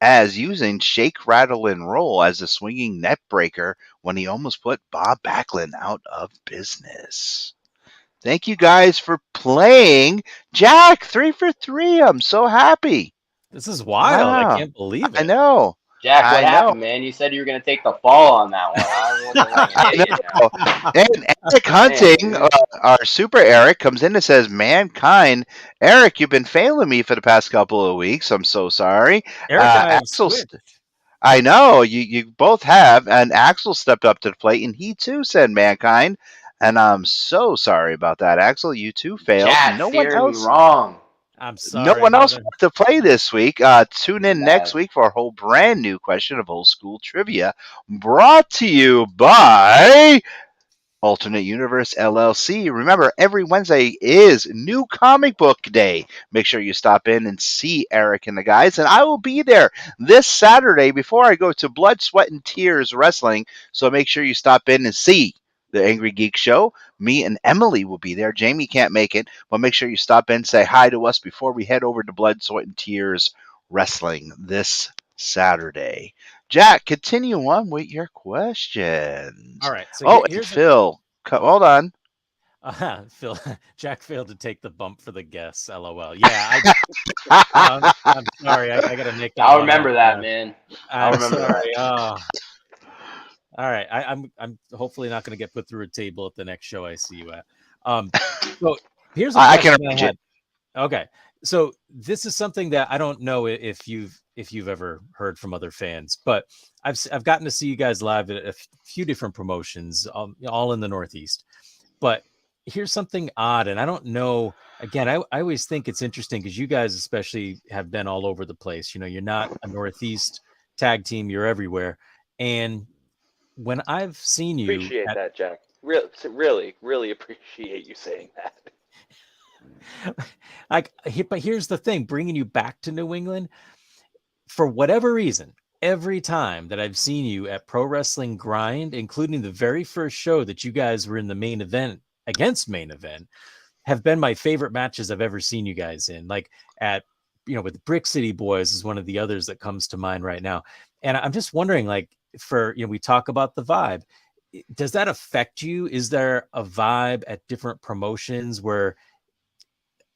Speaker 1: as using Shake, Rattle, and Roll as a swinging net breaker when he almost put Bob Backlund out of business. Thank you guys for playing. Jack, 3 for 3. I'm so happy.
Speaker 2: This is wild.
Speaker 1: Wow.
Speaker 2: I can't believe it.
Speaker 1: I know.
Speaker 3: Jack, what
Speaker 1: I
Speaker 3: happened,
Speaker 1: know.
Speaker 3: man? You said you were going to take the fall on that one. I wasn't letting you get you now.
Speaker 1: And Eric Hunting, our super Eric, comes in and says, Mankind, Eric, you've been failing me for the past couple of weeks. I'm so sorry.
Speaker 2: Eric and I have
Speaker 1: Axel,
Speaker 2: switched.
Speaker 1: I know, you both have. And Axel stepped up to the plate, and he too said Mankind. And I'm so sorry about that, Axel. You too failed.
Speaker 3: Jack,
Speaker 1: No one
Speaker 3: steering me
Speaker 1: else.
Speaker 3: wrong.
Speaker 2: I'm sorry.
Speaker 1: No one else
Speaker 2: brother.
Speaker 1: wants to play this week. Tune in next week for a whole brand new question of old school trivia, brought to you by Alternate Universe LLC. Remember, every Wednesday is New Comic Book Day. Make sure you stop in and see Eric and the guys, and I will be there this Saturday before I go to Blood, Sweat, and Tears Wrestling. So make sure you stop in and see the Angry Geek Show. Me and Emily will be there. Jamie can't make it, but make sure you stop in and say hi to us before we head over to Blood, Sweat, and Tears Wrestling this Saturday. Jack, continue on with your questions.
Speaker 2: All right. So here's
Speaker 1: Phil. Hold on.
Speaker 2: Phil, Jack failed to take the bump for the guess. LOL. Yeah, I'm sorry. I got to make that.
Speaker 3: I'll remember that, man.
Speaker 2: I'm
Speaker 3: remember
Speaker 2: sorry. Oh. All right. I'm hopefully not going to get put through a table at the next show I see you at. So here's a
Speaker 1: I can
Speaker 2: question
Speaker 1: arrange
Speaker 2: I had.
Speaker 1: it.
Speaker 2: Okay. So this is something that I don't know if you've ever heard from other fans, but I've gotten to see you guys live at a few different promotions, all in the Northeast. But here's something odd, and I don't know. Again, I always think it's interesting because you guys especially have been all over the place. You're not a Northeast tag team; you're everywhere. And when I've seen you,
Speaker 4: Appreciate that, Jack. Really, really appreciate you saying that.
Speaker 2: But here's the thing: bringing you back to New England, for whatever reason, every time that I've seen you at Pro Wrestling Grind, including the very first show that you guys were in the main event against Main Event, have been my favorite matches I've ever seen you guys in. Like with Brick City Boys is one of the others that comes to mind right now. And I'm just wondering, like, for, we talk about the vibe. Does that affect you? Is there a vibe at different promotions where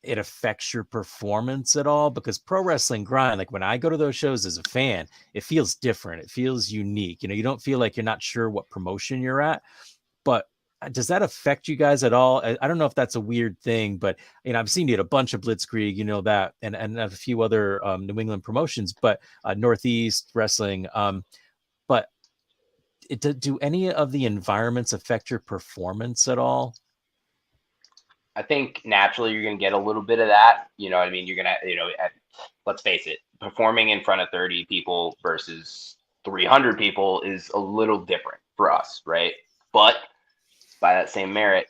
Speaker 2: it affects your performance at all? Because Pro Wrestling Grind, like when I go to those shows as a fan, it feels different. It feels unique. You don't feel like you're not sure what promotion you're at. But does that affect you guys at all? I don't know if that's a weird thing, but I've seen you at a bunch of Blitzkrieg, that, and a few other New England promotions, but Northeast Wrestling. But do any of the environments affect your performance at all?
Speaker 3: I think naturally you're going to get a little bit of that. You know what I mean? You're going to, let's face it, performing in front of 30 people versus 300 people is a little different for us, right? But by that same merit,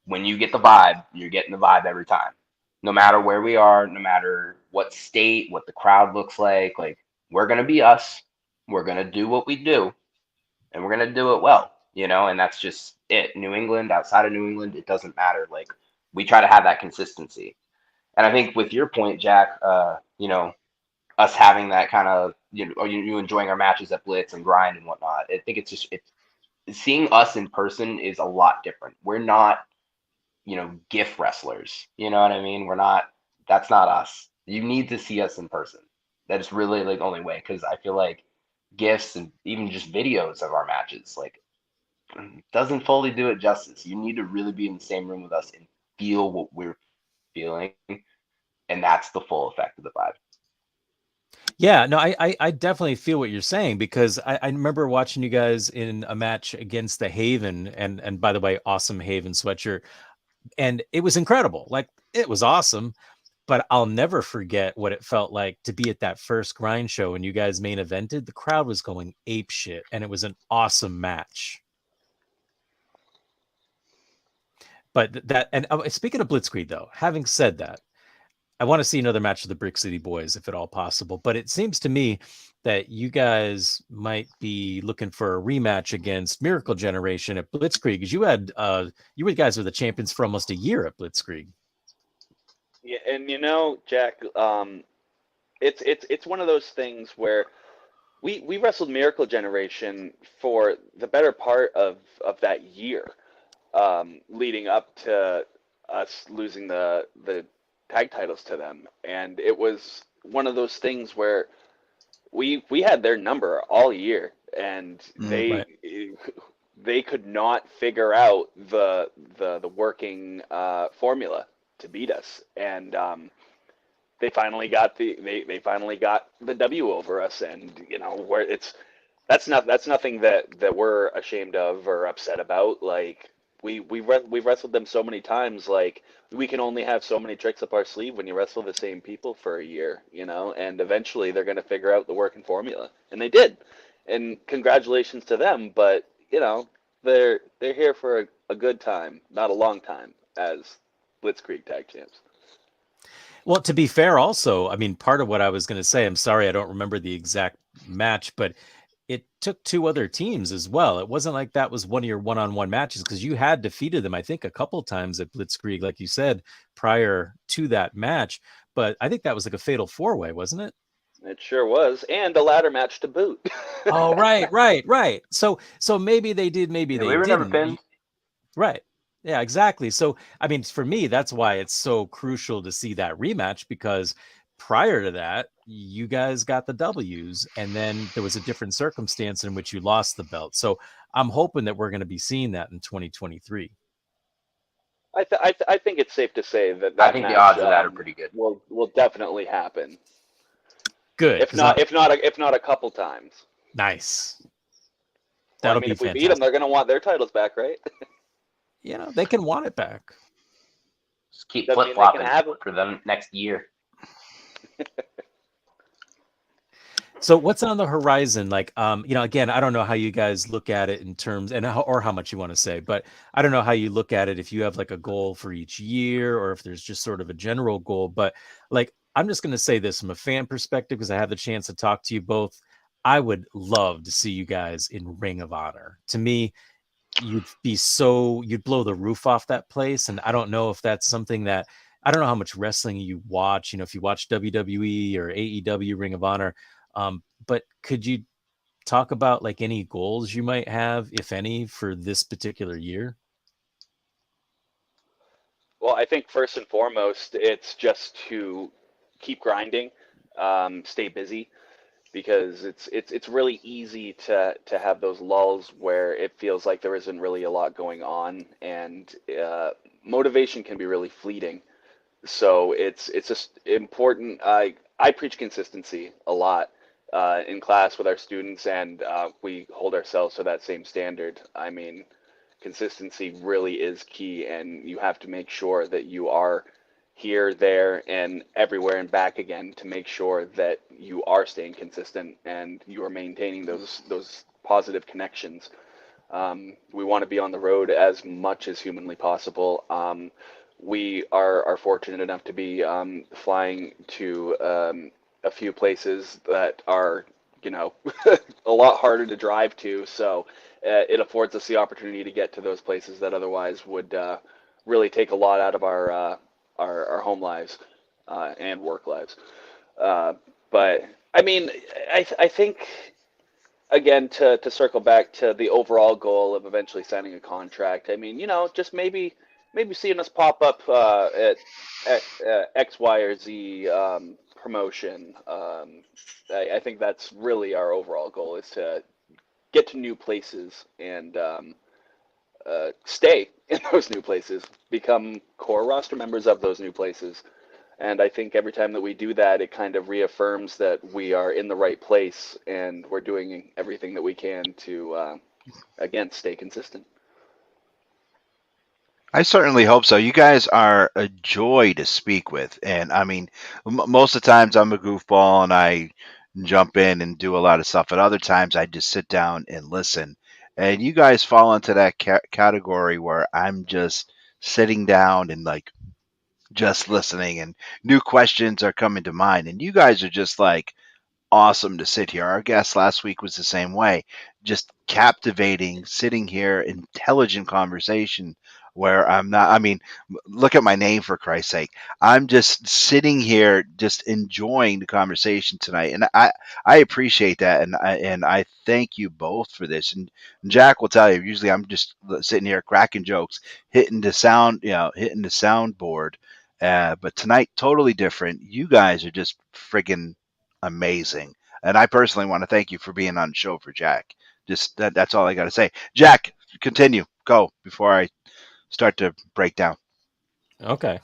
Speaker 3: when you get the vibe, you're getting the vibe every time. No matter where we are, no matter what state, what the crowd looks like we're going to be us. We're going to do what we do, and we're going to do it well, and that's just it. New England, outside of New England, it doesn't matter. We try to have that consistency. And I think with your point, Jack, us having that kind of, you enjoying our matches at Blitz and Grind and whatnot, I think it's seeing us in person is a lot different. We're not, GIF wrestlers. You know what I mean? That's not us. You need to see us in person. That is really the only way, because I feel like GIFs and even just videos of our matches, doesn't fully do it justice. You need to really be in the same room with us and feel what we're feeling, and that's the full effect of the vibe.
Speaker 2: Yeah, no, I definitely feel what you're saying, because I remember watching you guys in a match against the Haven, and by the way, awesome Haven sweatshirt, and it was incredible. It was awesome, but I'll never forget what it felt like to be at that first Grind show and you guys main evented. The crowd was going ape shit, and it was an awesome match. But speaking of Blitzkrieg, though, having said that, I want to see another match of the Brick City Boys, if at all possible. But it seems to me that you guys might be looking for a rematch against Miracle Generation at Blitzkrieg, because you guys were the champions for almost a year at Blitzkrieg.
Speaker 4: Yeah, and Jack, it's one of those things where we wrestled Miracle Generation for the better part of that year, leading up to us losing the tag titles to them, and it was one of those things where we had their number all year, and they could not figure out the working formula to beat us, and they finally got the W over us, and where that's nothing that we're ashamed of or upset about. We've wrestled them so many times. We can only have so many tricks up our sleeve when you wrestle the same people for a year, and eventually they're going to figure out the working formula, and they did. And congratulations to them, but they're here for a good time, not a long time, as Blitzkrieg tag champs.
Speaker 2: Well, to be fair, also, part of what I was going to say, I'm sorry I don't remember the exact match, but it took two other teams as well. It wasn't like that was one of your one-on-one matches, because you had defeated them, I think, a couple of times at Blitzkrieg, like you said, prior to that match. But I think that was like a fatal four-way, wasn't it?
Speaker 4: It sure was, and a ladder match to boot.
Speaker 2: Oh, right. So maybe they did, maybe they
Speaker 3: we were
Speaker 2: didn't.
Speaker 3: Never pinned.
Speaker 2: Right. Yeah, exactly. So, for me, that's why it's so crucial to see that rematch, because prior to that, you guys got the W's, and then there was a different circumstance in which you lost the belt. So I'm hoping that we're going to be seeing that in 2023.
Speaker 4: I think it's safe to say that
Speaker 3: I think
Speaker 4: match,
Speaker 3: the odds of that are pretty good.
Speaker 4: Will definitely happen.
Speaker 2: Good.
Speaker 4: If not a couple times.
Speaker 2: Nice. That'll be
Speaker 4: if
Speaker 2: fantastic.
Speaker 4: We beat them, they're going to want their titles back, right?
Speaker 2: They can want it back.
Speaker 3: Just keep flip-flopping for the next year.
Speaker 2: So what's on the horizon? Again, I don't know how you guys look at it in terms, or how much you want to say, but I don't know how you look at it, if you have a goal for each year, or if there's just sort of a general goal. But I'm just going to say this from a fan perspective, because I have the chance to talk to you both. I would love to see you guys in Ring of Honor. To me, you'd blow the roof off that place. And I don't know if that's something that, I don't know how much wrestling you watch, if you watch WWE or AEW, Ring of Honor, but could you talk about like any goals you might have, if any, for this particular year?
Speaker 4: Well, I think first and foremost, it's just to keep grinding, stay busy, because it's really easy to have those lulls where it feels like there isn't really a lot going on, and motivation can be really fleeting. So it's just important. I preach consistency a lot in class with our students, and we hold ourselves to that same standard. I mean, consistency really is key, and you have to make sure that you are here, there, and everywhere and back again to make sure that you are staying consistent and you are maintaining those positive connections. We want to be on the road as much as humanly possible. We are fortunate enough to be flying to a few places that are, you know, a lot harder to drive to. So it affords us the opportunity to get to those places that otherwise would really take a lot out of our home lives and work lives. But I mean, I think again to circle back to the overall goal of eventually signing a contract. I mean, you know, just maybe seeing us pop up at X, Y, or Z promotion. I think that's really our overall goal is to get to new places and stay in those new places, become core roster members of those new places. And I think every time that we do that, it kind of reaffirms that we are in the right place and we're doing everything that we can to, again, stay consistent.
Speaker 1: I certainly hope so. You guys are a joy to speak with, and I mean, most of the times I'm a goofball and I jump in and do a lot of stuff, but other times I just sit down and listen. And you guys fall into that category where I'm just sitting down and like just listening, and new questions are coming to mind, and you guys are just like awesome to sit here. Our guest last week was the same way, just captivating, sitting here, intelligent conversation where I'm not, I mean, look at my name for Christ's sake. I'm just sitting here, just enjoying the conversation tonight. And I appreciate that. And I thank you both for this. And Jack will tell you, usually I'm just sitting here cracking jokes, hitting the sound, hitting the soundboard. But tonight, totally different. You guys are just friggin' amazing. And I personally want to thank you for being on the show for Jack. Just that's all I got to say. Jack, continue. Go before I start to break down.
Speaker 2: Okay.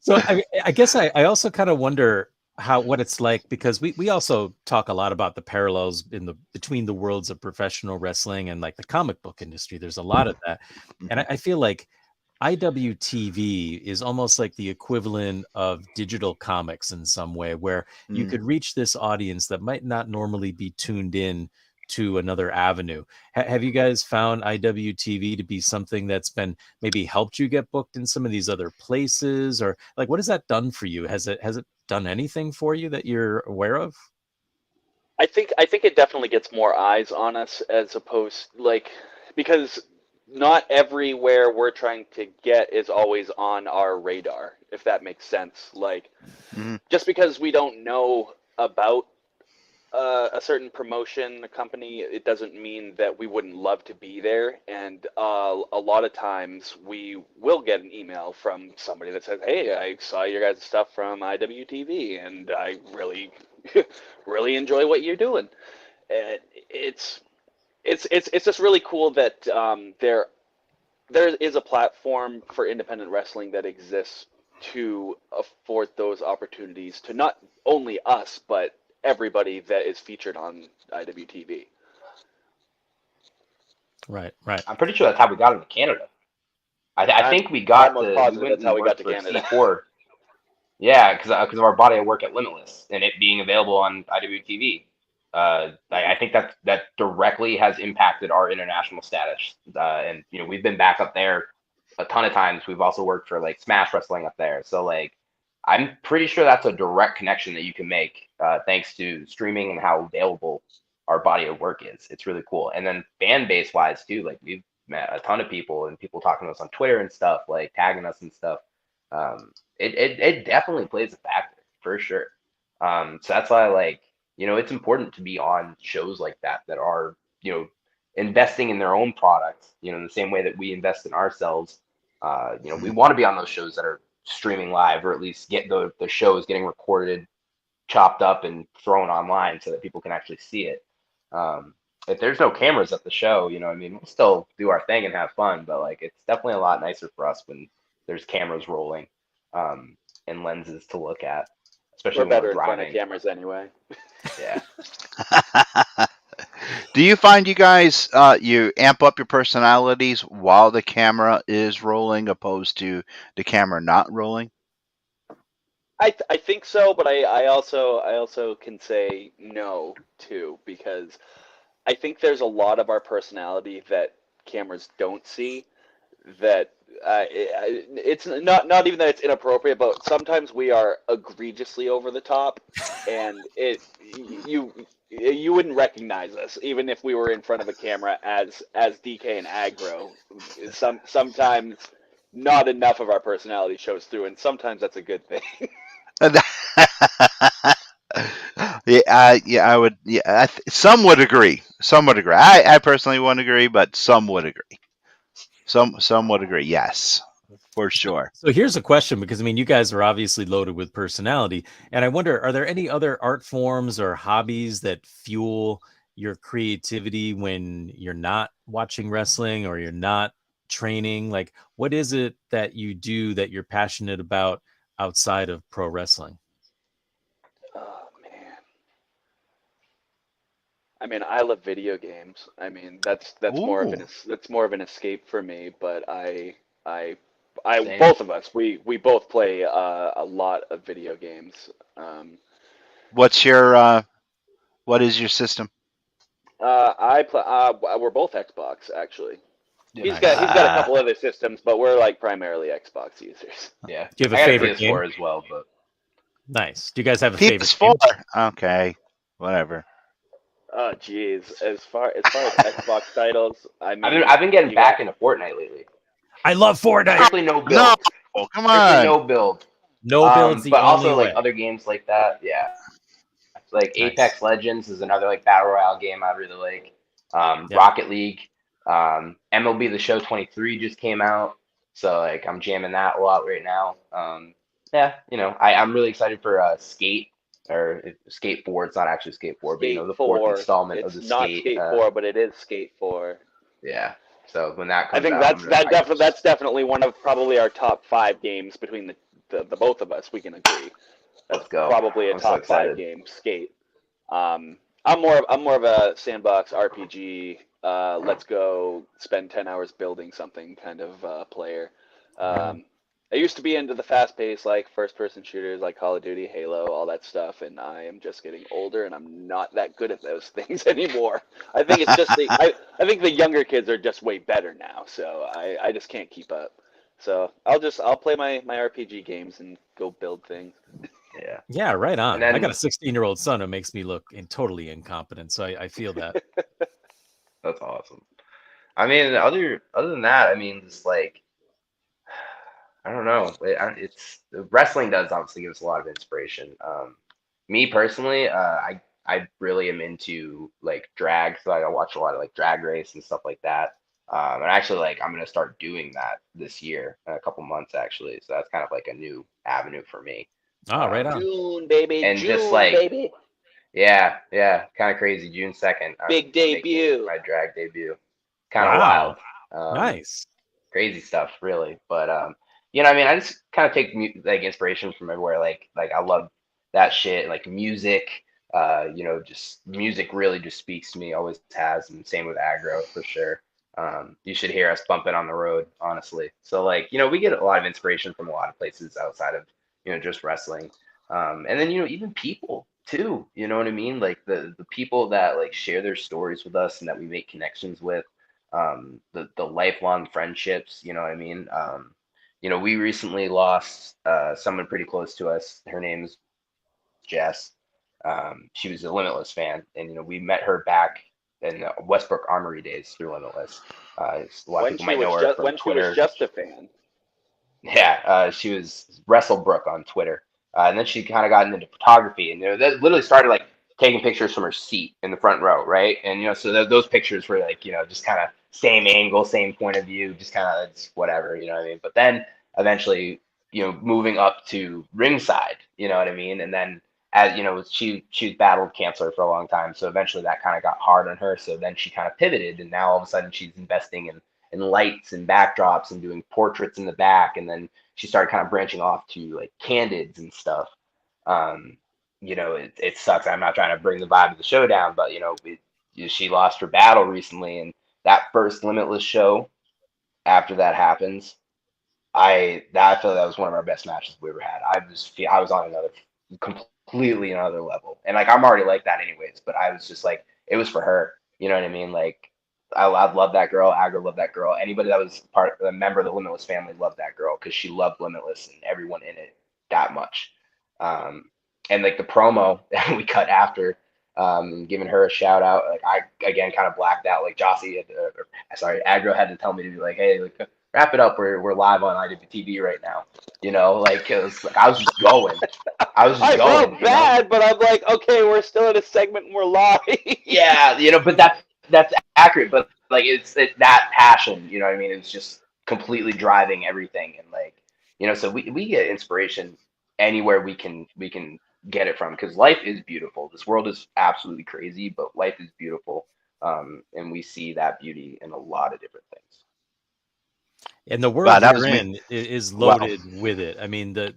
Speaker 2: So I guess I also kind of wonder what it's like, because we also talk a lot about the parallels between the worlds of professional wrestling and like the comic book industry. There's a lot of that. And I feel like IWTV is almost like the equivalent of digital comics in some way, where you could reach this audience that might not normally be tuned in to another avenue. Have you guys found IWTV to be something that's been maybe helped you get booked in some of these other places, or like what has that done for you? Has it done anything for you that you're aware of?
Speaker 4: I think it definitely gets more eyes on us as opposed like because not everywhere we're trying to get is always on our radar, if that makes sense. Like
Speaker 1: Mhm.
Speaker 4: just because we don't know about a certain promotion, a company, it doesn't mean that we wouldn't love to be there. And a lot of times we will get an email from somebody that says, "Hey, I saw your guys' stuff from IWTV, and I really, really enjoy what you're doing." And it's just really cool that there is a platform for independent wrestling that exists to afford those opportunities to not only us but everybody that is featured on IWTV.
Speaker 2: Right, right.
Speaker 3: I'm pretty sure that's how we got into Canada. I
Speaker 4: I'm
Speaker 3: think we got
Speaker 4: almost
Speaker 3: we
Speaker 4: positive
Speaker 3: went
Speaker 4: that's how
Speaker 3: and
Speaker 4: we got
Speaker 3: worked
Speaker 4: to
Speaker 3: for
Speaker 4: Canada.
Speaker 3: C4. Yeah, because of our body of work at Limitless and it being available on IWTV. I think that directly has impacted our international status. And we've been back up there a ton of times. We've also worked for like Smash Wrestling up there. So like, I'm pretty sure that's a direct connection that you can make thanks to streaming and how available our body of work is. It's really cool. And then fan base wise too, like we've met a ton of people and people talking to us on Twitter and stuff, like tagging us and stuff. It definitely plays a factor for sure. So that's why, like, it's important to be on shows like that are, investing in their own product, in the same way that we invest in ourselves. We want to be on those shows that are streaming live, or at least get the shows getting recorded, chopped up, and thrown online so that people can actually see it. If there's no cameras at the show, we'll still do our thing and have fun, but like it's definitely a lot nicer for us when there's cameras rolling, and lenses to look at, especially
Speaker 4: We're
Speaker 3: when we're
Speaker 4: better in front of
Speaker 3: driving.
Speaker 4: cameras anyway.
Speaker 3: Yeah.
Speaker 1: Do you find you guys you amp up your personalities while the camera is rolling, opposed to the camera not rolling?
Speaker 4: I think so, but I also can say no too, because I think there's a lot of our personality that cameras don't see. That it's not even that it's inappropriate, but sometimes we are egregiously over the top, and you wouldn't recognize us even if we were in front of a camera as DK and Aggro. Sometimes not enough of our personality shows through, and sometimes that's a good thing.
Speaker 1: Yeah, I would. Yeah, some would agree. Some would agree. I personally wouldn't agree, but some would agree. Some would agree. Yes, for sure.
Speaker 2: So here's a question, because I mean, you guys are obviously loaded with personality, and I wonder, are there any other art forms or hobbies that fuel your creativity when you're not watching wrestling or you're not training? Like, what is it that you do that you're passionate about outside of pro wrestling?
Speaker 4: Oh man. I mean, I love video games. I mean, that's more of
Speaker 1: Ooh,
Speaker 4: an that's more of an escape for me. But I, I
Speaker 3: Same.
Speaker 4: both of us we both play a lot of video games.
Speaker 1: what's your what is your system?
Speaker 4: I play. We're both Xbox actually. He's got a
Speaker 1: Ah,
Speaker 4: couple other systems, but we're like primarily Xbox users.
Speaker 3: Yeah.
Speaker 2: Do you have a
Speaker 3: I got a
Speaker 2: favorite game?
Speaker 3: PS4 as well, but
Speaker 2: Nice. Do you guys have a favorite
Speaker 1: PS4.
Speaker 2: game?
Speaker 1: Okay, whatever.
Speaker 4: Oh, geez. As far as Xbox titles, I mean,
Speaker 3: I've been getting
Speaker 4: you got
Speaker 3: back into Fortnite lately.
Speaker 2: I love Fortnite.
Speaker 3: Strictly no
Speaker 1: No,
Speaker 3: build.
Speaker 1: come
Speaker 3: Strictly
Speaker 1: on.
Speaker 3: no build.
Speaker 2: No build's the
Speaker 3: But
Speaker 2: only
Speaker 3: also like
Speaker 2: way.
Speaker 3: other games like that. Yeah. Like
Speaker 2: Nice.
Speaker 3: Apex Legends is another like battle royale game I really like.
Speaker 2: Yep.
Speaker 3: Rocket League, MLB The Show 23 just came out, so like I'm jamming that a lot right now. Yeah, I'm really excited for Skate, or Skate 4. It's not actually Skate 4, but
Speaker 4: Skate
Speaker 3: the fourth
Speaker 4: 4.
Speaker 3: installment of
Speaker 4: It's
Speaker 3: the
Speaker 4: not
Speaker 3: Skate.
Speaker 4: Skate 4, but it is Skate 4.
Speaker 3: Yeah, so when that
Speaker 4: I
Speaker 3: comes
Speaker 4: think
Speaker 3: out, I'm
Speaker 4: that's
Speaker 3: gonna
Speaker 4: that
Speaker 3: hype.
Speaker 4: definitely that's definitely one of probably our top 5 games between the both of us. We can agree. That's
Speaker 3: Let's go.
Speaker 4: probably a
Speaker 3: I'm so
Speaker 4: top 5
Speaker 3: excited.
Speaker 4: game. Skate. I'm more of a sandbox RPG. Let's go spend 10 hours building something kind of player.
Speaker 2: Right on.
Speaker 4: I used to be into the fast-paced, like first-person shooters, like Call of Duty, Halo, all that stuff, and I am just getting older, and I'm not that good at those things anymore. I think it's just I think the younger kids are just way better now, so I just can't keep up. So I'll play my RPG games and go build things.
Speaker 3: Yeah,
Speaker 2: Yeah, right
Speaker 3: and
Speaker 2: on. I got a
Speaker 3: then
Speaker 2: 16-year-old son who makes me look totally incompetent, so I feel that.
Speaker 3: that's awesome. I mean, other than that, I mean, just like I don't know. It's wrestling does obviously give us a lot of inspiration. Me personally, I really am into like drag, so I watch a lot of like Drag Race and stuff like that. And actually, like I'm gonna start doing that this year, in a couple months actually. So that's kind of like a new avenue for me.
Speaker 2: Oh, right
Speaker 3: Um,
Speaker 2: on.
Speaker 4: June, baby,
Speaker 3: and just
Speaker 4: June,
Speaker 3: like
Speaker 4: baby.
Speaker 3: yeah, kind of crazy. June 2nd, I'm
Speaker 4: Big
Speaker 3: making
Speaker 4: debut.
Speaker 3: my drag debut. Kind of
Speaker 2: Wow.
Speaker 3: wild. Um,
Speaker 2: Nice.
Speaker 3: Crazy stuff, really. But I mean, I just kind of take like inspiration from everywhere. Like I love that shit, like music. Just music really just speaks to me. Always has, and same with aggro for sure. You should hear us bumping on the road, honestly. So like, we get a lot of inspiration from a lot of places outside of just wrestling. And then even people too. You know what I mean? Like the people that like share their stories with us and that we make connections with, the lifelong friendships, you know what I mean? We recently lost someone pretty close to us. Her name's Jess. She was a Limitless fan, and we met her back in the Westbrook Armory days through Limitless. A lot of people might know her from
Speaker 4: When she was
Speaker 3: Twitter.
Speaker 4: just a fan.
Speaker 3: Yeah, she was WrestleBrook on Twitter. And then she kind of got into photography, and that literally started like taking pictures from her seat in the front row, right? And so those pictures were like just kind of same angle, same point of view, just kind of whatever, you know what I mean? But then eventually, moving up to ringside, you know what I mean? And then as she's battled cancer for a long time, so eventually that kind of got hard on her. So then she kind of pivoted, and now all of a sudden she's investing in lights and backdrops and doing portraits in the back, and then she started kind of branching off to like candids and stuff. Um, it sucks. I'm not trying to bring the vibe of the show down, but she lost her battle recently, and that first Limitless show after that happens, I feel that was one of our best matches we ever had. I was on another completely another level, and like I'm already like that anyways, but I was just like it was for her. You know what I mean? Like I love that girl. Agra loved that girl. Anybody that was a member of the Limitless family loved that girl because she loved Limitless and everyone in it that much. Um, and like the promo that we cut after, giving her a shout out. Like I again kind of blacked out. Like Agra had to tell me to be like, hey, like wrap it up. We're live on IWTV right now. Like it was like I was just going.
Speaker 4: I felt bad, but I'm like, okay, we're still in a segment and we're live.
Speaker 3: Yeah, but that's accurate. But like it's that passion, you know what I mean? It's just completely driving everything, and like so we get inspiration anywhere we can get it from, because life is beautiful. This world is absolutely crazy, but life is beautiful, and we see that beauty in a lot of different things.
Speaker 2: And the world you're in is loaded with it. I mean, the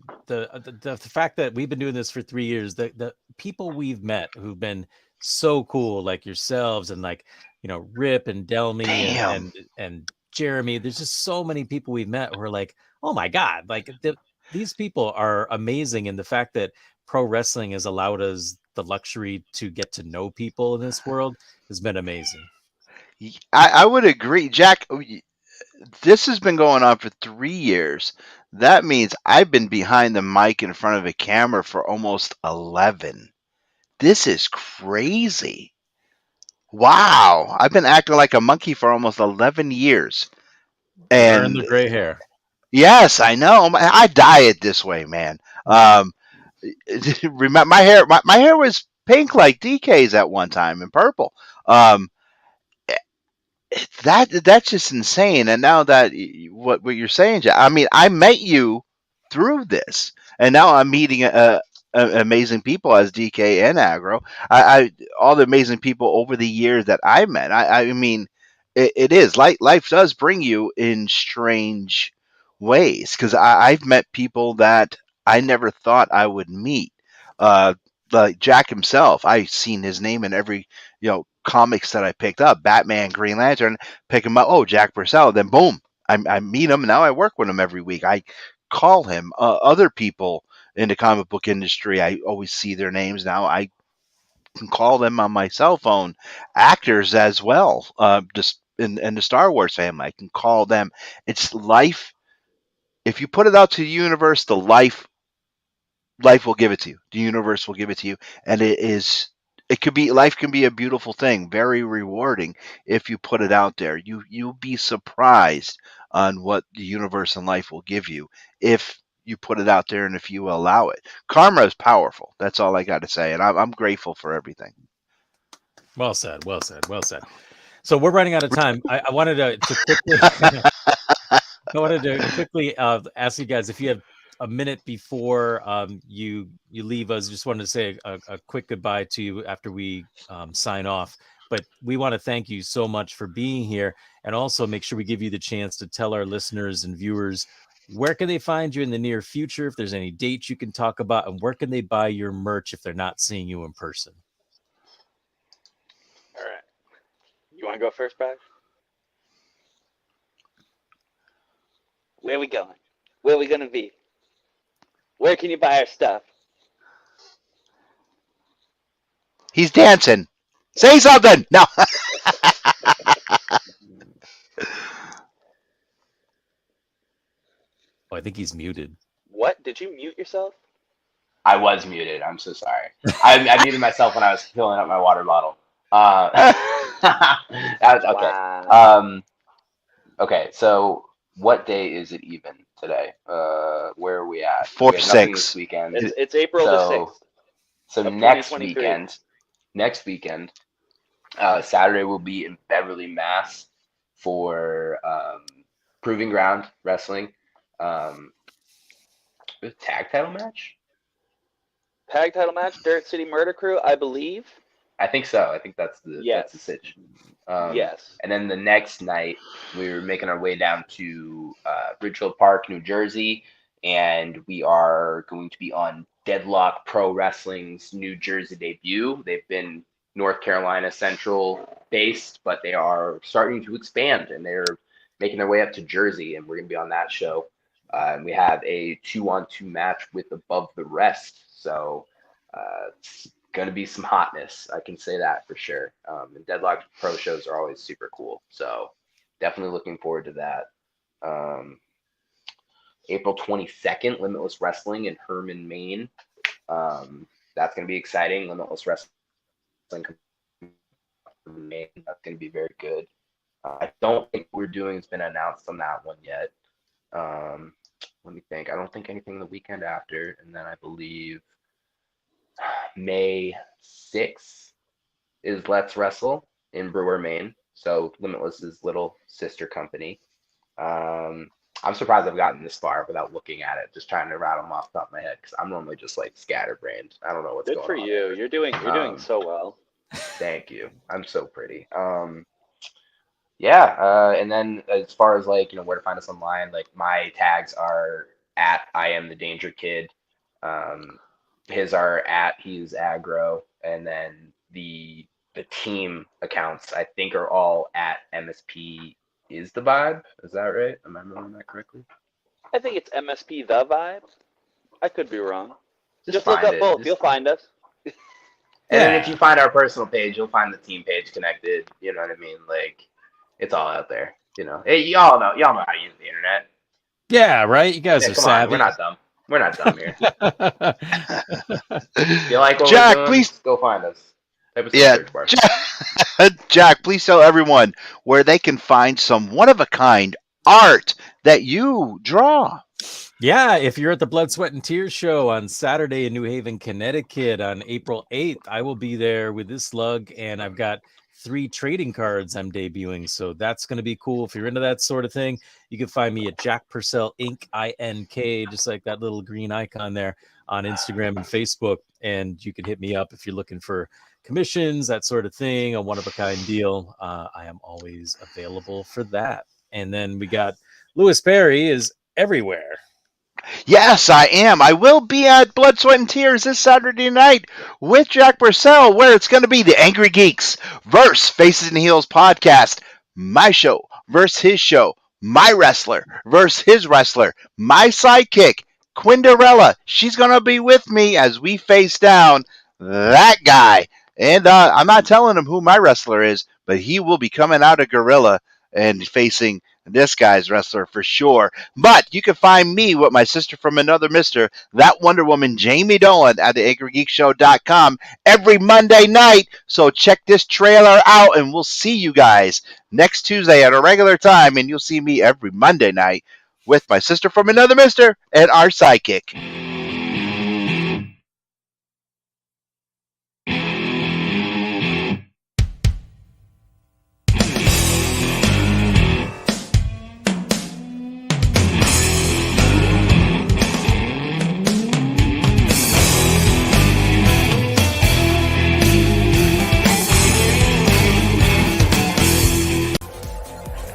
Speaker 2: fact that we've been doing this for 3 years, the people we've met who've been so cool, like yourselves and like, Rip and Delmy and Jeremy, there's just so many people we've met who are like, oh my God, like these people are amazing. And the fact that pro wrestling has allowed us the luxury to get to know people in this world has been amazing.
Speaker 1: I would agree, Jack. This has been going on for 3 years. That means I've been behind the mic in front of a camera for almost 11. This is crazy. Wow. I've been acting like a monkey for almost 11 years. And
Speaker 2: wearing the gray hair.
Speaker 1: Yes, I know. I dye it this way, man. Remember my hair was pink like DK's at one time and purple. That's just insane. And now that what you're saying, Jack, I mean, I met you through this, and now I'm meeting amazing people as DK and Agro. I all the amazing people over the years that I met. I mean, it is life does bring you in strange ways, because I've met people that I never thought I would meet. Uh, like Jack himself, I've seen his name in every comics that I picked up, Batman, Green Lantern, pick him up. Oh, Jack Purcell. Then boom, I meet him. Now I work with him every week. I call him. Other people in the comic book industry, I always see their names now. I can call them on my cell phone. Actors as well, just in the Star Wars family, I can call them. It's life. If you put it out to the universe, the life will give it to you. The universe will give it to you, and life can be a beautiful thing, very rewarding if you put it out there. You'll be surprised on what the universe and life will give you if you put it out there and if you allow it. Karma is powerful. That's all I got to say, and I'm grateful for everything.
Speaker 2: Well said. Well said. Well said. So we're running out of time. I wanted to quickly ask you guys if you have a minute before you leave us. Just wanted to say a quick goodbye to you after we sign off. But we want to thank you so much for being here, and also make sure we give you the chance to tell our listeners and viewers where can they find you in the near future, if there's any dates you can talk about, and where can they buy your merch if they're not seeing you in person.
Speaker 4: All right. You want to go first, Brad? Where are we going? Where are we going to be? Where can you buy our stuff?
Speaker 1: He's dancing. Say something. No.
Speaker 2: Oh, I think he's muted.
Speaker 4: What? Did you mute yourself?
Speaker 3: I was muted. I'm so sorry. I muted myself when I was filling up my water bottle. That was okay.
Speaker 4: Wow.
Speaker 3: Okay, so what day is it even today? Where are we at?
Speaker 1: 4th,
Speaker 3: We have nothing this
Speaker 1: 6th.
Speaker 3: weekend.
Speaker 4: It's April the 6th.
Speaker 3: So
Speaker 4: of
Speaker 3: next
Speaker 4: 2023.
Speaker 3: weekend, Saturday will be in Beverly, Mass for Proving Ground Wrestling. Tag title match?
Speaker 4: Tag title match, Dirt City Murder Crew, I believe.
Speaker 3: I think so. I think that's the sitch.
Speaker 4: Yes.
Speaker 3: And then the next night, we were making our way down to Ridgefield Park, New Jersey, and we are going to be on Deadlock Pro Wrestling's New Jersey debut. They've been North Carolina Central based, but they are starting to expand, and they're making their way up to Jersey, and we're going to be on that show. And we have a 2-on-2 match with Above the Rest, so it's going to be some hotness. I can say that for sure. And Deadlock Pro shows are always super cool, so definitely looking forward to that. April 22nd, Limitless Wrestling in Herman, Maine. That's going to be exciting. Limitless Wrestling in Maine. That's going to be very good. I don't think we're doing has been announced on that one yet. Let me think. I don't think anything the weekend after, and then I believe May 6th is Let's Wrestle in Brewer, Maine. So Limitless's little sister company. I'm surprised I've gotten this far without looking at it, just trying to rattle them off the top of my head, because I'm normally just like scatterbrained. I don't know what's
Speaker 4: Good
Speaker 3: going
Speaker 4: for
Speaker 3: on.
Speaker 4: you. You're doing so well.
Speaker 3: Thank you. I'm so pretty. And then as far as like, where to find us online, like my tags are at I am the Danger Kid. His are at He's Aggro, and then the team accounts I think are all at MSP is the Vibe. Is that right? Am I remembering that correctly?
Speaker 4: I think it's MSP The Vibe. I could be wrong. Just
Speaker 3: find
Speaker 4: look up
Speaker 3: it.
Speaker 4: both. You'll find us.
Speaker 3: And then if you find our personal page, you'll find the team page connected. You know what I mean? Like, it's all out there. Hey, y'all know how to use the internet.
Speaker 2: Yeah, right. You guys are
Speaker 3: come
Speaker 2: savvy.
Speaker 3: on, we're not dumb. We're not dumb here. If you like what
Speaker 1: Jack,
Speaker 3: we're doing,
Speaker 1: please
Speaker 3: go find us.
Speaker 1: Jack, please tell everyone where they can find some one-of-a-kind art that you draw.
Speaker 2: Yeah, if you're at the Blood, Sweat, and Tears show on Saturday in New Haven, Connecticut on April 8th, I will be there with this slug, and I've got 3 trading cards I'm debuting, so that's going to be cool. If you're into that sort of thing, you can find me at Jack Purcell Inc. INK, just like that little green icon there on Instagram and Facebook, and you can hit me up if you're looking for commissions, that sort of thing, a one-of-a-kind deal. I am always available for that. And then we got Lewis Perry is everywhere.
Speaker 1: Yes, I am. I will be at Blood, Sweat, and Tears this Saturday night with Jack Purcell, where it's going to be the Angry Geeks versus Faces and Heels podcast. My show versus his show. My wrestler versus his wrestler. My sidekick, Quinderella. She's going to be with me as we face down that guy. And I'm not telling him who my wrestler is, but he will be coming out of Gorilla and facing this guy's wrestler for sure. But you can find me with my sister from another mister, that Wonder Woman, Jamie Dolan, at the AngryGeekShow.com every Monday night. So check this trailer out, and we'll see you guys next Tuesday at a regular time. And you'll see me every Monday night with my sister from another mister and our sidekick.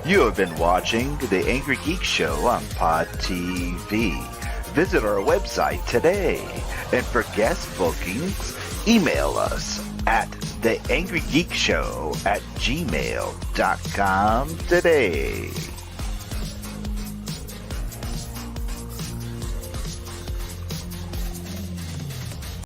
Speaker 1: You have been watching The Angry Geek Show on Pod TV. Visit our website today. And for guest bookings, email us at theangrygeekshow@gmail.com today.